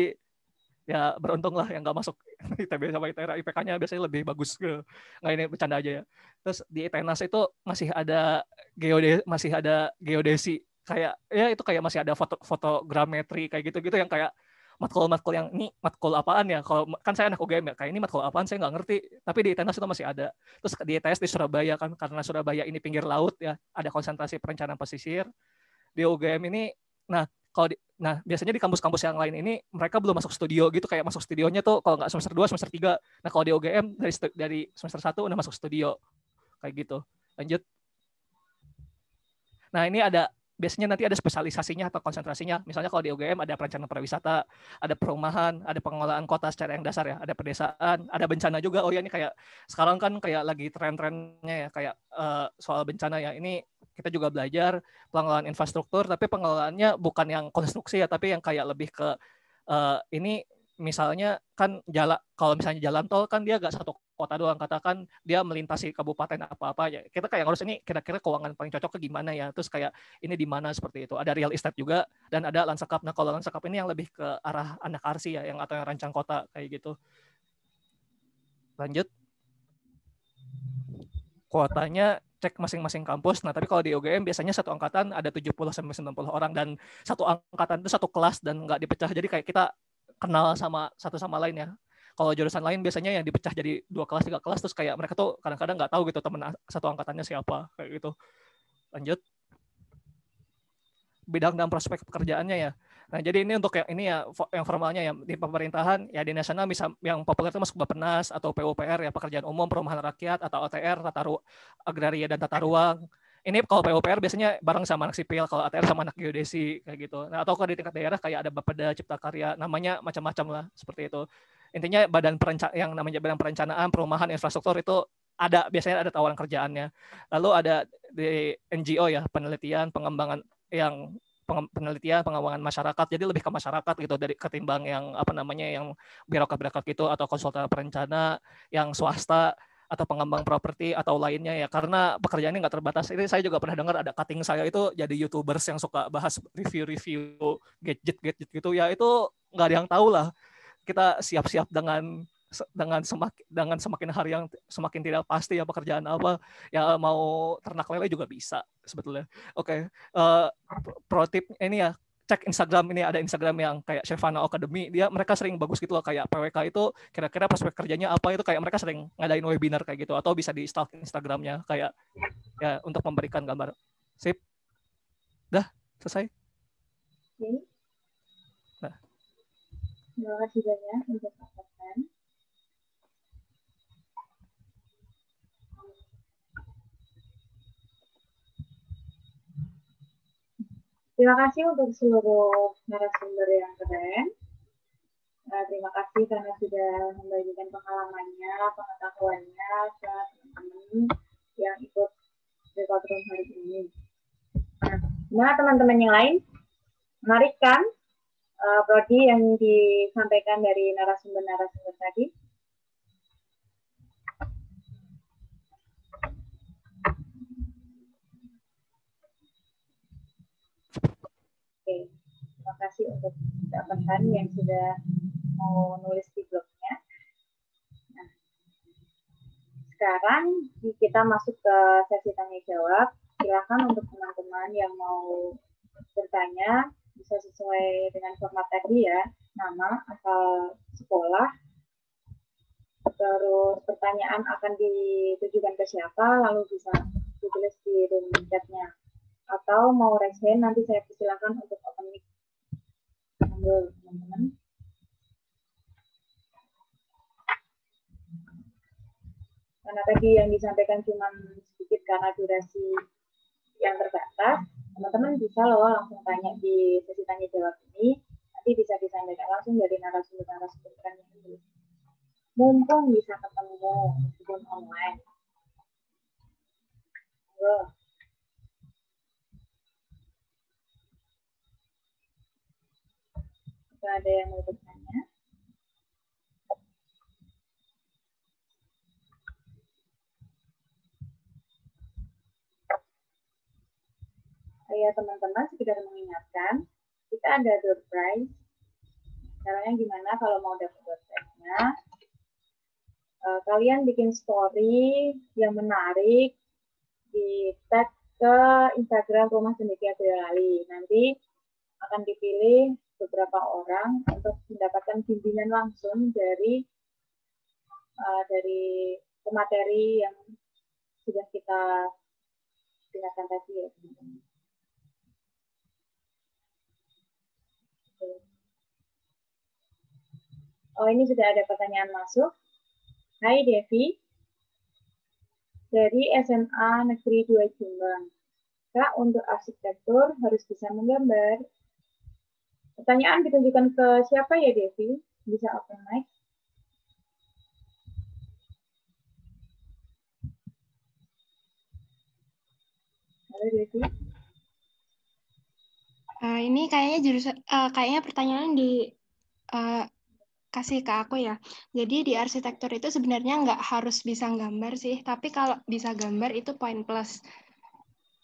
ya beruntung lah yang nggak masuk ITB sama ITERA, IPK-nya biasanya lebih bagus. Nggak, ini bercanda aja ya. Terus di ITENAS itu masih ada geodesi, kayak ya itu kayak masih ada fotogrametri kayak gitu-gitu, yang kayak matkul yang ini matkul apaan ya, kalau kan saya anak UGM ya, kayak ini matkul apaan saya nggak ngerti, tapi di ITENAS itu masih ada. Terus di ITS di Surabaya kan, karena Surabaya ini pinggir laut ya, ada konsentrasi perencanaan pesisir. Di UGM ini, biasanya di kampus-kampus yang lain ini mereka belum masuk studio gitu, kayak masuk studionya tuh kalau nggak semester 2, semester 3. Nah kalau di UGM dari semester 1 udah masuk studio kayak gitu. Lanjut. Nah ini biasanya nanti ada spesialisasinya atau konsentrasinya. Misalnya kalau di UGM ada perencanaan pariwisata, ada perumahan, ada pengelolaan kota secara yang dasar ya, ada pedesaan, ada bencana juga. Oh ya, ini kayak sekarang kan kayak lagi tren-trennya ya, kayak soal bencana ya. Ini kita juga belajar pengelolaan infrastruktur, tapi pengelolaannya bukan yang konstruksi ya, tapi yang kayak lebih ke ini misalnya kan kalau misalnya jalan tol kan dia nggak satu kota doang, katakan dia melintasi kabupaten apa-apa ya, kita kayak harus ini kira-kira keuangan paling cocok ke gimana ya, terus kayak ini di mana seperti itu. Ada real estate juga dan ada lanskap. Nah kalau lanskap ini yang lebih ke arah anak arsi ya, atau yang rancang kota kayak gitu. Lanjut. Kuotanya cek masing-masing kampus. Nah, tapi kalau di UGM biasanya satu angkatan ada 70-90 orang, dan satu angkatan itu satu kelas dan nggak dipecah. Jadi kayak kita kenal sama satu sama lain ya. Kalau jurusan lain biasanya yang dipecah jadi 2 kelas, 3 kelas, terus kayak mereka tuh kadang-kadang nggak tahu gitu teman satu angkatannya siapa kayak gitu. Lanjut. Bidang dan prospek pekerjaannya ya. Nah, jadi ini untuk yang formalnya ya, di pemerintahan ya, di nasional bisa yang populer itu masuk Bappenas atau PUPR ya, pekerjaan umum perumahan rakyat, atau OTR agraria dan tata ruang. Ini kalau PUPR biasanya bareng sama anak sipil, kalau ATR sama anak geodesi kayak gitu. Nah, atau kalau di tingkat daerah kayak ada Bapeda, Cipta Karya, namanya macam-macam lah seperti itu. Intinya yang namanya badan perencanaan perumahan infrastruktur itu biasanya ada tawaran kerjaannya. Lalu ada di NGO ya, penelitian pengembangan masyarakat, jadi lebih ke masyarakat gitu dari ketimbang yang yang birokrat gitu, atau konsultan perencana yang swasta atau pengembang properti atau lainnya ya, karena pekerjaannya nggak terbatas. Ini saya juga pernah dengar ada cutting saya itu jadi YouTubers yang suka bahas review gadget gitu ya, itu nggak ada yang tahu lah. Kita siap-siap dengan semakin hari yang semakin tidak pasti ya pekerjaan apa ya, mau ternak lele juga bisa sebetulnya. Oke. Pro tip ini ya, cek Instagram. Ini ada Instagram yang kayak Shevana Academy, mereka sering bagus gitu loh, kayak PWK itu kira-kira prospek kerjanya apa, itu kayak mereka sering ngadain webinar kayak gitu, atau bisa di stalk Instagramnya kayak ya untuk memberikan gambar. Sip. Dah selesai. Oke. Nah. Terima kasih banyak untuk absen. Terima kasih untuk seluruh narasumber yang keren. Terima kasih karena sudah membagikan pengalamannya, pengetahuannya ke teman-teman teman-teman yang ikut breakout room hari ini. Nah, gimana teman-teman yang lain? Menarik kan prodi yang disampaikan dari narasumber-narasumber tadi? Oke, terima kasih untuk jawaban yang sudah mau nulis di blognya. Nah, sekarang kita masuk ke sesi tanya jawab. Silakan untuk teman-teman yang mau bertanya bisa sesuai dengan format tadi ya, nama, asal sekolah, terus pertanyaan akan ditujukan ke siapa, lalu bisa ditulis di room chat-nya. Atau mau raise hand, nanti saya persilakan untuk open mic. Monggo teman-teman. Karena tadi yang disampaikan cuma sedikit karena durasi yang terbatas, teman-teman bisa loh langsung tanya di sesi tanya jawab ini. Nanti bisa disampaikan langsung dari narasumber-narasumber kami ini. Mumpung bisa ketemu meskipun online. Monggo. Jika ada yang mau bertanya. Ya teman-teman, sekedar mengingatkan, kita ada door prize. Caranya gimana kalau mau dapat door prize-nya? Kalian bikin story yang menarik, di tag ke Instagram Rumah Cendekia Boyolali. Nanti akan dipilih beberapa orang untuk mendapatkan bimbingan langsung dari pemateri yang sudah kita dengarkan tadi ya teman-teman. Oh, ini sudah ada pertanyaan masuk. Hai Devi, dari SMA Negeri 2 Jombang. Kak, untuk arsitektur harus bisa menggambar. Pertanyaan ditujukan ke siapa ya Devi? Bisa open mic? Halo Devi. Ini kayaknya kayaknya pertanyaan kasih ke aku ya. Jadi di arsitektur itu sebenarnya nggak harus bisa gambar sih, tapi kalau bisa gambar itu poin plus.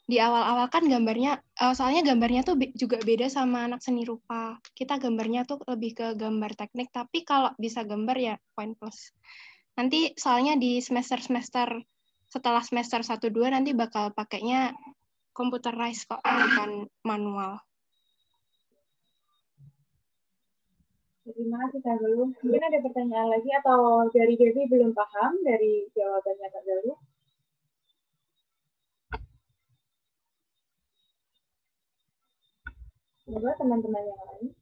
Di awal-awal kan gambarnya, soalnya gambarnya tuh juga beda sama anak seni rupa. Kita gambarnya tuh lebih ke gambar teknik, tapi kalau bisa gambar ya poin plus. Nanti soalnya di semester-semester setelah semester 1-2 nanti bakal pakainya computerized kok, bukan manual. Terima kasih Kak Galuh. Mungkin ada pertanyaan lagi atau dari Devi belum paham dari jawabannya Kak Galuh? Semoga teman-teman yang lain.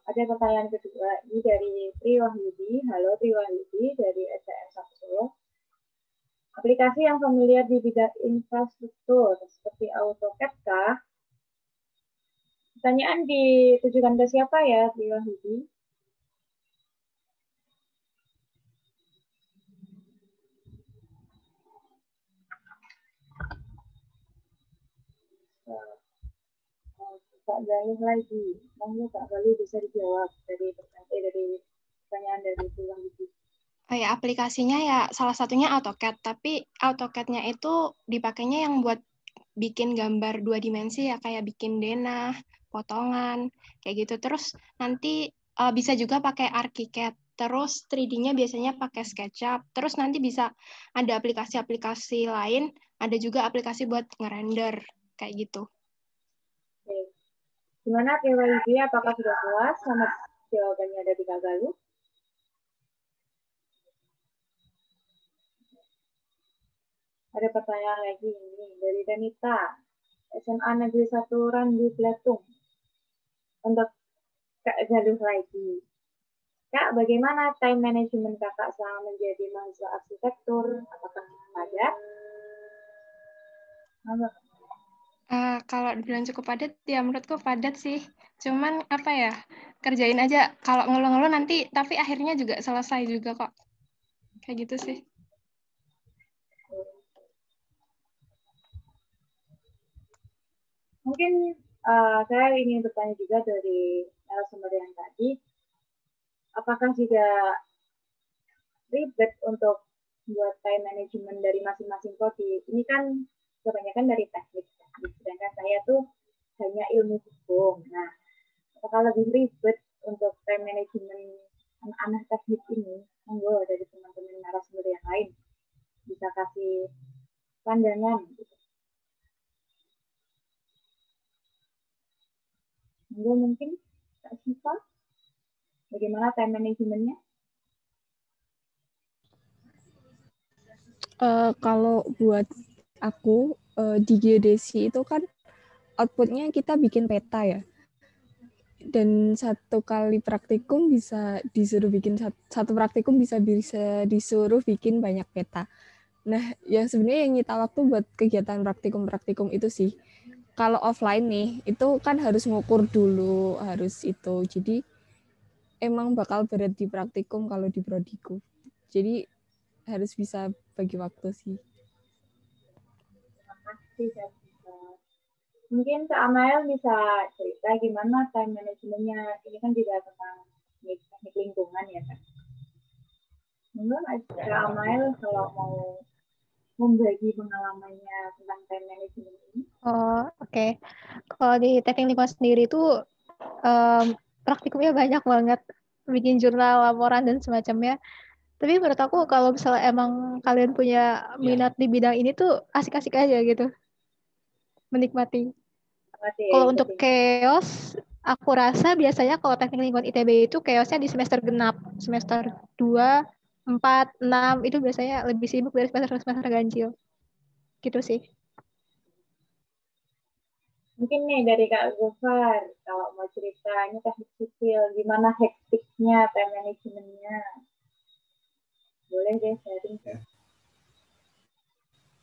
Ada pertanyaan kedua, ini dari Tri Wahyudi. Halo Tri Wahyudi dari STM 1 Solo. Aplikasi yang familiar di bidang infrastruktur seperti AutoCAD kah? Pertanyaan ditujukan ke siapa ya, Tri Wahyudi? Kak Galuh lagi. Monggo Kak Galuh bisa dijawab dari pertanyaan dari Tri Wahyudi. Ya, aplikasinya ya salah satunya AutoCAD, tapi AutoCAD-nya itu dipakainya yang buat bikin gambar 2 dimensi ya, kayak bikin denah, potongan, kayak gitu. Terus nanti bisa juga pakai ArchiCAD. Terus 3D-nya biasanya pakai SketchUp. Terus nanti bisa ada aplikasi-aplikasi lain, ada juga aplikasi buat ngerender, kayak gitu. Oke. Gimana Tri Wahyudi? Apakah sudah puas sama jawabannya dari Kak Galuh? Ada pertanyaan lagi ini dari Denita, SMA Negeri 1 Randu Belatung. Untuk Kak Galuh lagi. Kak, bagaimana time management kakak selama menjadi mahasiswa arsitektur? Apakah padat? Kalau dibilang cukup padat, ya menurutku padat sih. Cuman apa ya, kerjain aja. Kalau ngeluh-ngeluh nanti, tapi akhirnya juga selesai juga kok. Kayak gitu sih. Mungkin saya ingin bertanya juga dari narasumber yang tadi, apakah juga ribet untuk buat time management dari masing-masing prodi? Ini kan kebanyakan dari teknik, sedangkan saya tuh hanya ilmu hukum. Nah, apakah lebih ribet untuk time management anak-anak teknik ini? Monggo dari teman-teman narasumber yang lain bisa kasih pandangan. Monggo mungkin Kak Syifa, bagaimana time managementnya? Kalau buat aku di geodesi itu kan outputnya kita bikin peta ya, dan satu kali praktikum bisa disuruh bikin satu praktikum bisa disuruh bikin banyak peta. Nah, yang sebenarnya yang nyita waktu buat kegiatan praktikum itu sih. Kalau offline nih, itu kan harus ngukur dulu, harus itu. Jadi emang bakal berat di praktikum kalau di prodiku. Jadi harus bisa bagi waktu sih. Terima kasih, Kak Syifa. Mungkin Kak Amael bisa cerita gimana time managementnya. Ini kan juga tentang teknik lingkungan ya kan. Mungkin Kak Amael kalau mau membagi pengalamannya tentang time management ini. Oh, oke. Kalau di teknik lingkungan sendiri itu praktikumnya banyak banget, bikin jurnal, laporan, dan semacamnya. Tapi menurut aku kalau misalnya emang kalian punya minat di bidang ini tuh asik-asik aja gitu, menikmati. Kalau untuk chaos, aku rasa biasanya kalau teknik lingkungan ITB itu chaosnya di semester genap, semester 2, 4, 6, itu biasanya lebih sibuk dari semester ganjil. Gitu sih. Mungkin nih dari Kak Gofar, kalau mau cerita ini teknik sipil, gimana hektiknya time managementnya? Boleh deh sharing.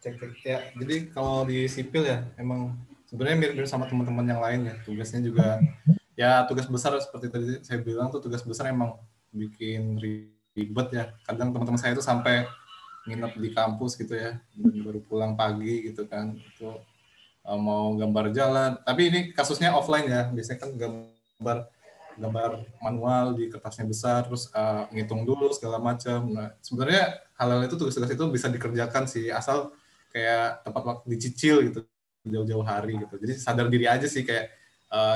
Cek ya. Jadi kalau di sipil ya, emang sebenarnya mirip-mirip sama teman-teman yang lain ya. Tugasnya juga, ya tugas besar seperti tadi saya bilang tuh tugas besar emang bikin ribet ya. Kadang teman-teman saya itu sampai nginep di kampus gitu ya, dan baru pulang pagi gitu kan. Itu mau gambar jalan, tapi ini kasusnya offline ya, biasanya kan gambar manual di kertasnya besar, terus ngitung dulu segala macam. Nah, sebenarnya hal-hal itu tugas-tugas itu bisa dikerjakan sih, asal kayak tepat waktu dicicil gitu jauh-jauh hari gitu. Jadi sadar diri aja sih, kayak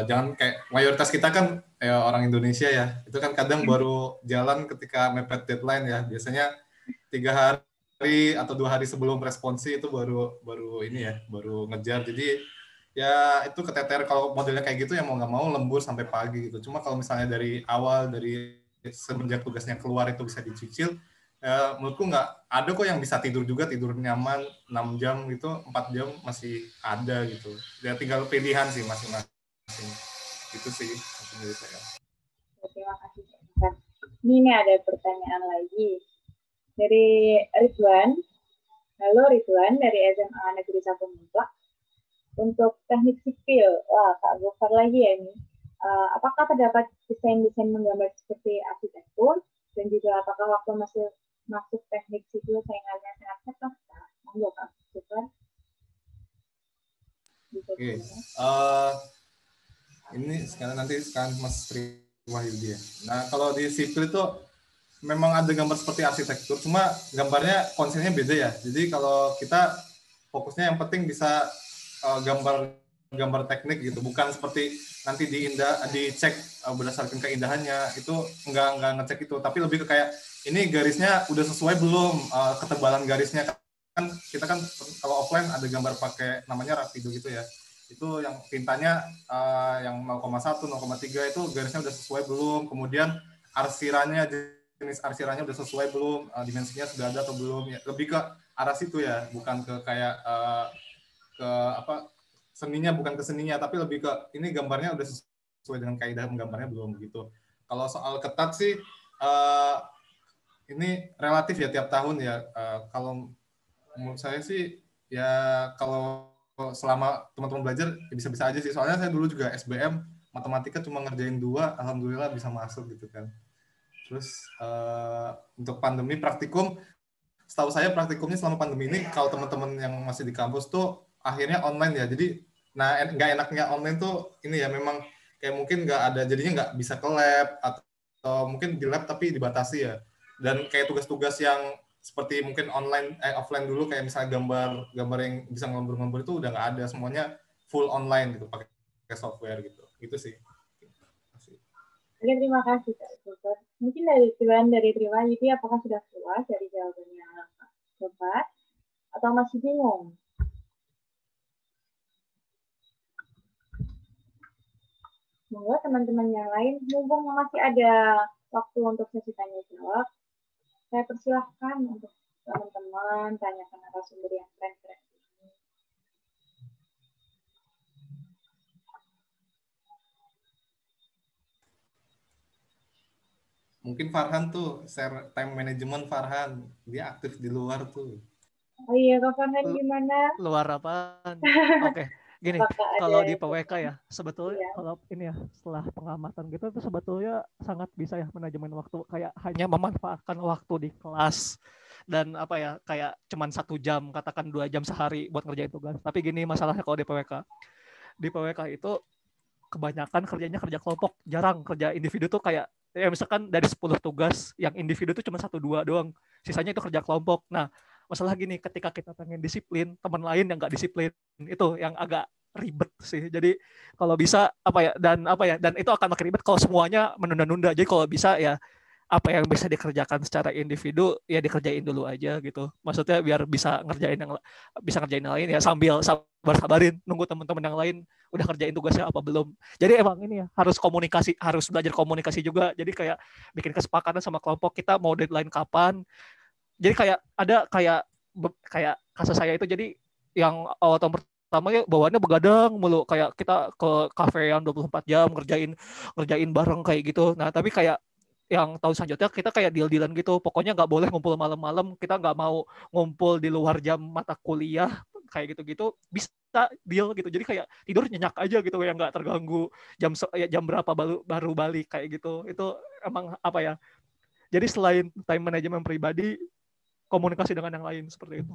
jangan kayak mayoritas kita kan orang Indonesia ya, itu kan kadang baru jalan ketika mepet deadline ya, biasanya 3 hari atau 2 hari sebelum responsi itu baru ini ya, baru ngejar. Jadi ya itu keteter, kalau modelnya kayak gitu ya mau nggak mau lembur sampai pagi gitu. Cuma kalau misalnya dari awal, dari semenjak tugasnya keluar itu bisa dicicil, menurutku nggak ada kok yang bisa tidur juga, tidur nyaman 6 jam gitu, 4 jam masih ada gitu. Ya tinggal pilihan sih masing-masing. Itu sih menurut saya. Terima kasih. Ini ada pertanyaan lagi dari Ridwan. Halo Ridwan dari SMA Negeri 1 Mutlak. Untuk teknik sipil, wah Kak Gofar lagi ya ini. Apakah terdapat desain-desain menggambar seperti arsitektur, dan juga apakah waktu masuk teknik sipil saingannya sangat ketat? Monggo Kak Gofar. Oke. Ini sekarang Mas Tri Wahyudi ya. Nah, kalau di sipil itu memang ada gambar seperti arsitektur, cuma gambarnya konsepnya beda ya. Jadi kalau kita fokusnya yang penting bisa gambar teknik gitu, bukan seperti nanti dicek berdasarkan keindahannya, itu nggak ngecek itu, tapi lebih ke kayak ini garisnya udah sesuai belum, ketebalan garisnya kan kita kan kalau offline ada gambar pakai namanya Rapido gitu ya, itu yang tintanya yang 0,1, 0,3 itu garisnya udah sesuai belum, kemudian jenis arsirannya udah sesuai belum, dimensinya sudah ada atau belum, ya lebih ke arah situ ya, bukan ke kayak ke apa seninya, bukan ke seninya, tapi lebih ke ini gambarnya udah sesuai dengan kaidah menggambarnya belum begitu. Kalau soal ketat sih ini relatif ya tiap tahun ya. Kalau menurut saya sih ya kalau selama teman-teman belajar ya bisa-bisa aja sih. Soalnya saya dulu juga SBM matematika cuma ngerjain 2, alhamdulillah bisa masuk gitu kan. Terus untuk pandemi praktikum, setahu saya praktikumnya selama pandemi ini kalau teman-teman yang masih di kampus tuh akhirnya online ya. Jadi Nah, nggak enaknya online tuh ini ya memang kayak mungkin nggak ada, jadinya nggak bisa ke lab atau mungkin di lab tapi dibatasi ya. Dan kayak tugas-tugas yang seperti mungkin offline dulu kayak misalnya gambar yang bisa ngelembur-ngelembur itu udah nggak ada, semuanya full online gitu pakai software gitu. Gitu sih. Oke, terima kasih Kak Sobat. Mungkin dari Triwan Yudi, apakah sudah puas dari jawabannya Kak Sobat atau masih bingung? Semoga teman-teman yang lain, mumpung masih ada waktu untuk sesi tanya jawab, saya persilahkan untuk teman-teman tanyakan narasumber yang keren-keren ini. Mungkin Farhan tuh share time management, Farhan dia aktif di luar tuh. Oh iya, Kak Farhan gimana? Luar apaan? Oke. Gini, kalau di PWK ya, sebetulnya kalau ini ya, setelah pengamatan gitu itu sebetulnya sangat bisa ya manajemen waktu, kayak hanya memanfaatkan waktu di kelas dan apa ya, kayak cuman 1 jam, katakan 2 jam sehari buat ngerjain tugas. Tapi gini masalahnya kalau di PWK. Di PWK itu kebanyakan kerjanya kerja kelompok, jarang kerja individu tuh kayak ya misalkan dari 10 tugas yang individu tuh cuma 1-2 doang. Sisanya itu kerja kelompok. Nah, masalah gini, ketika kita pengen disiplin, teman lain yang nggak disiplin, itu yang agak ribet sih. Jadi kalau bisa dan itu akan makin ribet kalau semuanya menunda-nunda. Jadi kalau bisa ya apa yang bisa dikerjakan secara individu ya dikerjain dulu aja gitu. Maksudnya biar bisa ngerjain yang lain ya sambil sabarin nunggu teman-teman yang lain udah kerjain tugasnya apa belum. Jadi emang ini ya harus belajar komunikasi juga. Jadi kayak bikin kesepakatan sama kelompok kita mau deadline kapan. Jadi kayak ada kayak kasus saya itu, jadi yang awal tahun pertama ya bawaannya begadang mulu, kayak kita ke kafe yang 24 jam ngerjain bareng kayak gitu. Nah, tapi kayak yang tahun selanjutnya kita kayak deal-dealan gitu, pokoknya nggak boleh ngumpul malam-malam, kita nggak mau ngumpul di luar jam mata kuliah kayak gitu-gitu, bisa deal gitu. Jadi kayak tidur nyenyak aja gitu ya, nggak terganggu jam berapa baru balik kayak gitu. Itu emang apa ya, jadi selain time management pribadi, komunikasi dengan yang lain seperti itu.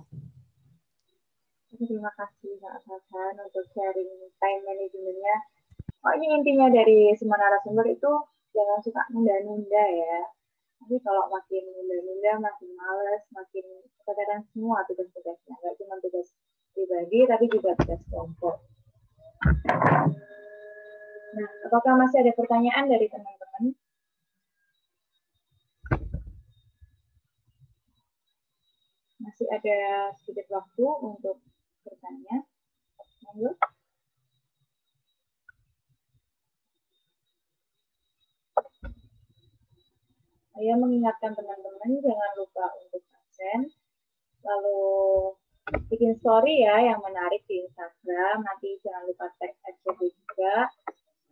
Terima kasih Kak Hasan untuk sharing time management-nya. Oh, ini intinya dari semua narasumber itu jangan suka nunda-nunda ya. Tapi kalau makin nunda-nunda, makin males, makin keteteran semua tugas-tugasnya. Nggak cuma tugas pribadi, tapi juga tugas kelompok. Nah, apakah masih ada pertanyaan dari teman-teman? Masih ada sedikit waktu untuk bertanya. Monggo. Saya mengingatkan teman-teman jangan lupa untuk absen, lalu bikin story ya yang menarik di Instagram. Nanti jangan lupa tag FCB juga.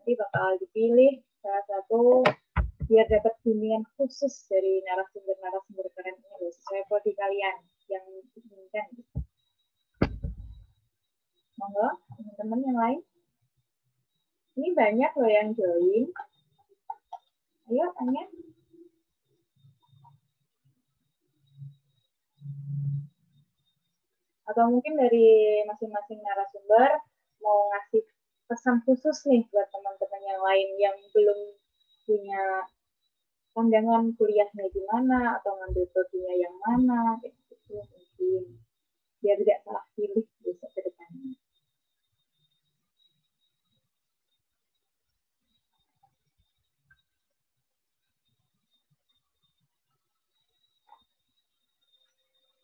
Nanti bakal dipilih salah satu biar dapat bimbingan khusus dari narasumber keren ini loh, sesuai prodi kalian yang diinginkan. Monggo, teman-teman yang lain. Ini banyak loh yang join. Ayo tanya. Atau mungkin dari masing-masing narasumber mau ngasih pesan khusus nih buat teman-teman yang lain yang belum punya pandangan kuliahnya gimana atau ngambil prodinya yang mana, gitu mungkin biar tidak salah pilih besok ke depannya.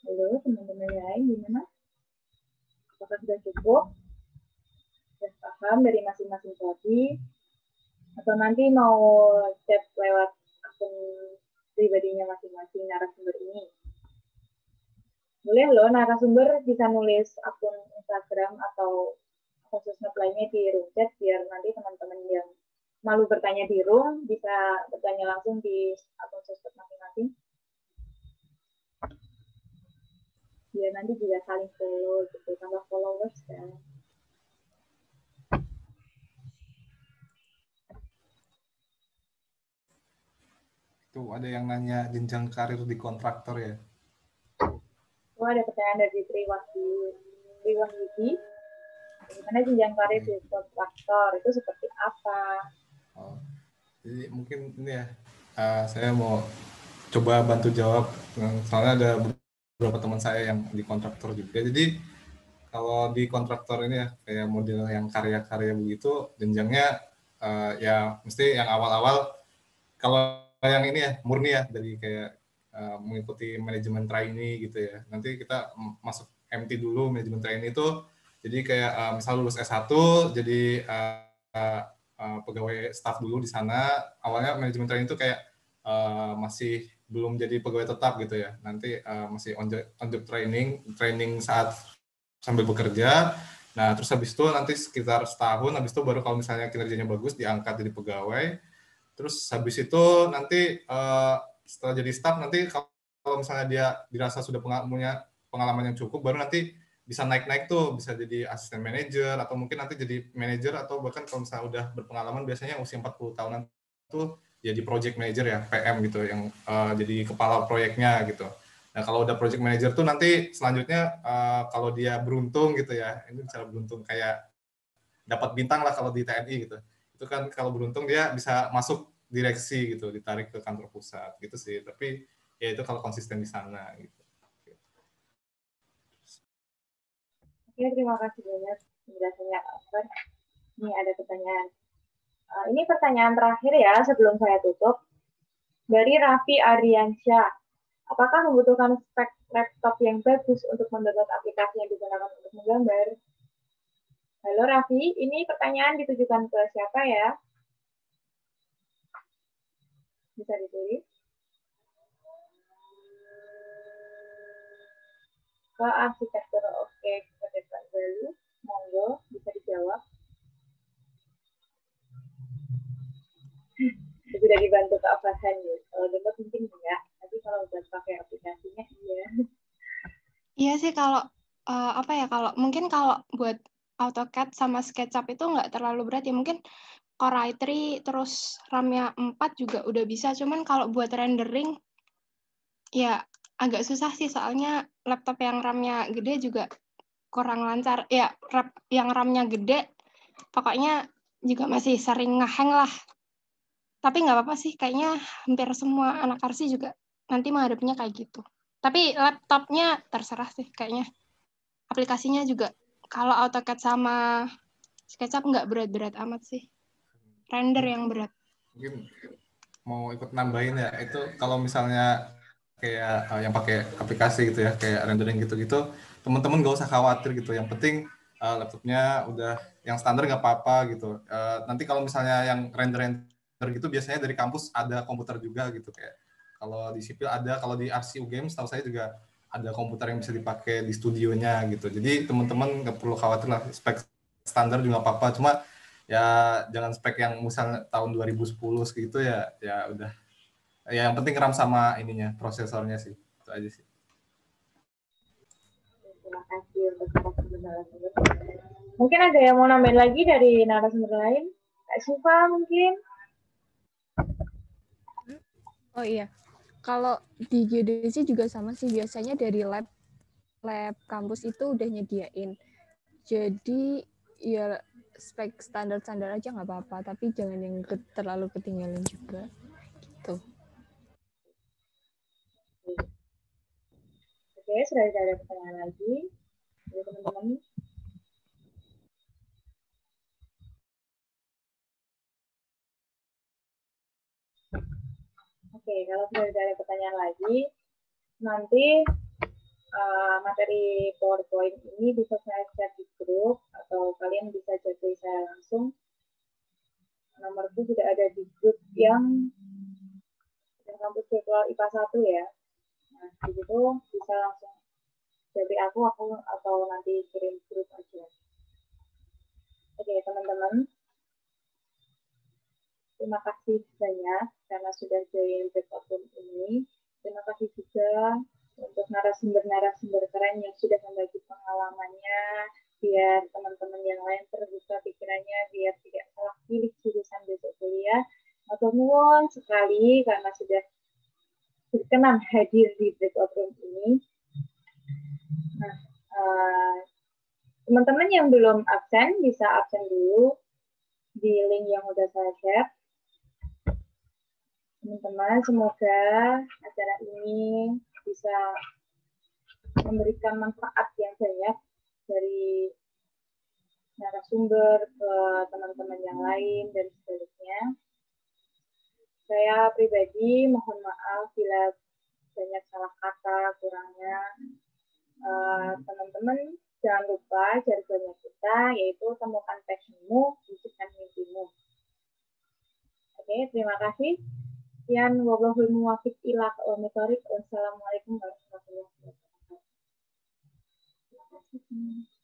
Halo teman-teman lain gimana? Apakah sudah cukup? Sudah paham dari masing-masing tadi? Atau nanti mau chat lewat akun pribadinya masing-masing narasumber ini? Boleh loh, narasumber bisa nulis akun Instagram atau akun sosmed lainnya di room chat biar nanti teman-teman yang malu bertanya di room bisa bertanya langsung di akun sosmed masing-masing. Biar nanti juga saling follow gitu, tambah followers kan. Tuh ada yang nanya jenjang karir di kontraktor ya. Oh, ada pertanyaan dari Triwahyudi. Bagaimana jenjang karir di kontraktor itu seperti apa? Oh, jadi mungkin ini ya, saya mau coba bantu jawab, soalnya ada beberapa teman saya yang di kontraktor juga. Jadi kalau di kontraktor ini ya, kayak model yang karya-karya begitu, jenjangnya ya mesti yang awal-awal, kalau yang ini ya murni ya, dari kayak mengikuti manajemen trainee gitu ya. Nanti kita masuk MT dulu, manajemen trainee itu, jadi kayak misal lulus S1, jadi pegawai staff dulu di sana. Awalnya manajemen trainee itu kayak masih belum jadi pegawai tetap gitu ya. Nanti masih on job training saat sambil bekerja. Nah, terus habis itu nanti sekitar setahun, habis itu baru kalau misalnya kinerjanya bagus diangkat jadi pegawai. Terus habis itu nanti setelah jadi staff, nanti kalau misalnya dia dirasa sudah punya pengalaman yang cukup, baru nanti bisa naik-naik tuh, bisa jadi asisten manajer, atau mungkin nanti jadi manajer, atau bahkan kalau misalnya udah berpengalaman, biasanya usia 40 tahunan tuh jadi project manager ya, PM gitu, yang jadi kepala proyeknya gitu. Nah, kalau udah project manager tuh nanti selanjutnya kalau dia beruntung gitu ya, ini cara beruntung kayak dapat bintang lah kalau di TNI gitu. Itu kan kalau beruntung dia bisa masuk direksi gitu, ditarik ke kantor pusat gitu sih. Tapi ya itu kalau konsisten di sana gitu. Oke, terima kasih banyak penjelasannya, Pak. Ini ada pertanyaan. Ini pertanyaan terakhir ya sebelum saya tutup. Dari Raffi Aryansyah. Apakah membutuhkan spek laptop yang bagus untuk mendownload aplikasi yang digunakan untuk menggambar? Halo Raffi, ini pertanyaan ditujukan ke siapa ya? Bisa ditulis? Ke arsitektur. Oke, kita depan dulu. Monggo, bisa dijawab. Sudah dibantu Kak Farhan ya. Kalau download mungkin enggak, tapi kalau udah pakai aplikasinya iya. Iya sih kalau apa ya, kalau mungkin kalau buat AutoCAD sama SketchUp itu nggak terlalu berat ya, mungkin Core i3 terus RAM-nya 4 juga udah bisa, cuman kalau buat rendering ya agak susah sih, soalnya laptop yang RAM-nya gede juga kurang lancar ya, yang RAM-nya gede pokoknya juga masih sering ngehang lah. Tapi nggak apa-apa sih, kayaknya hampir semua anak arsi juga nanti menghadapinya kayak gitu. Tapi laptopnya terserah sih kayaknya. Aplikasinya juga kalau AutoCAD sama SketchUp nggak berat-berat amat sih. Render yang berat. Mungkin mau ikut nambahin ya, itu kalau misalnya kayak yang pakai aplikasi gitu ya, kayak rendering gitu-gitu, teman-teman gak usah khawatir gitu. Yang penting laptopnya udah yang standar nggak apa-apa gitu. Nanti kalau misalnya yang render gitu, biasanya dari kampus ada komputer juga gitu, kayak kalau di sipil ada, kalau di RCU Games tahu saya juga ada komputer yang bisa dipakai di studionya gitu. Jadi teman-teman nggak perlu khawatir lah, spek standar juga nggak apa-apa. Cuma ya jangan spek yang misalnya tahun 2010 gitu ya, ya udah. Ya yang penting RAM sama ininya, prosesornya sih. Itu aja sih. Terima kasih untuk penjelasannya. Mungkin ada yang mau nambahin lagi dari narasumber lain? Kak Syifa mungkin? Oh iya, kalau di geodesi juga sama sih, biasanya dari lab kampus itu udah nyediain. Jadi ya spek standar-standar aja nggak apa-apa, tapi jangan yang terlalu ketinggalan juga gitu. Oke, sudah tidak ada pertanyaan lagi dari teman-teman. Oke, kalau sudah tidak ada pertanyaan lagi, nanti materi PowerPoint ini bisa saya share di grup, atau kalian bisa chat saya langsung. Nomorku sudah ada di grup yang kampus virtual IPA 1 ya. Nah, di situ bisa langsung jadi aku atau nanti kirim grup aja. Oke, teman-teman. Terima kasih banyak karena sudah join breakout room ini. Terima kasih juga untuk narasumber-narasumber keren yang sudah membagi pengalamannya, biar teman-teman yang lain terbuka pikirannya, biar tidak salah pilih jurusan besok kuliah. Matur nuwun sekali karena sudah berkenan hadir di breakout room ini. Nah, Teman-teman yang belum absen, bisa absen dulu di link yang udah saya share. Teman-teman, semoga acara ini bisa memberikan manfaat yang banyak dari narasumber ke teman-teman yang lain dan sebaliknya. Saya pribadi mohon maaf bila banyak salah kata, kurangnya. Teman-teman jangan lupa jargonnya kita, yaitu temukan passionmu, wujudkan mimpimu. Oke, terima kasih. Sekian, wallahul muwaffiq ila aqwamit thoriq. Wassalamualaikum warahmatullahi wabarakatuh. Terima kasih.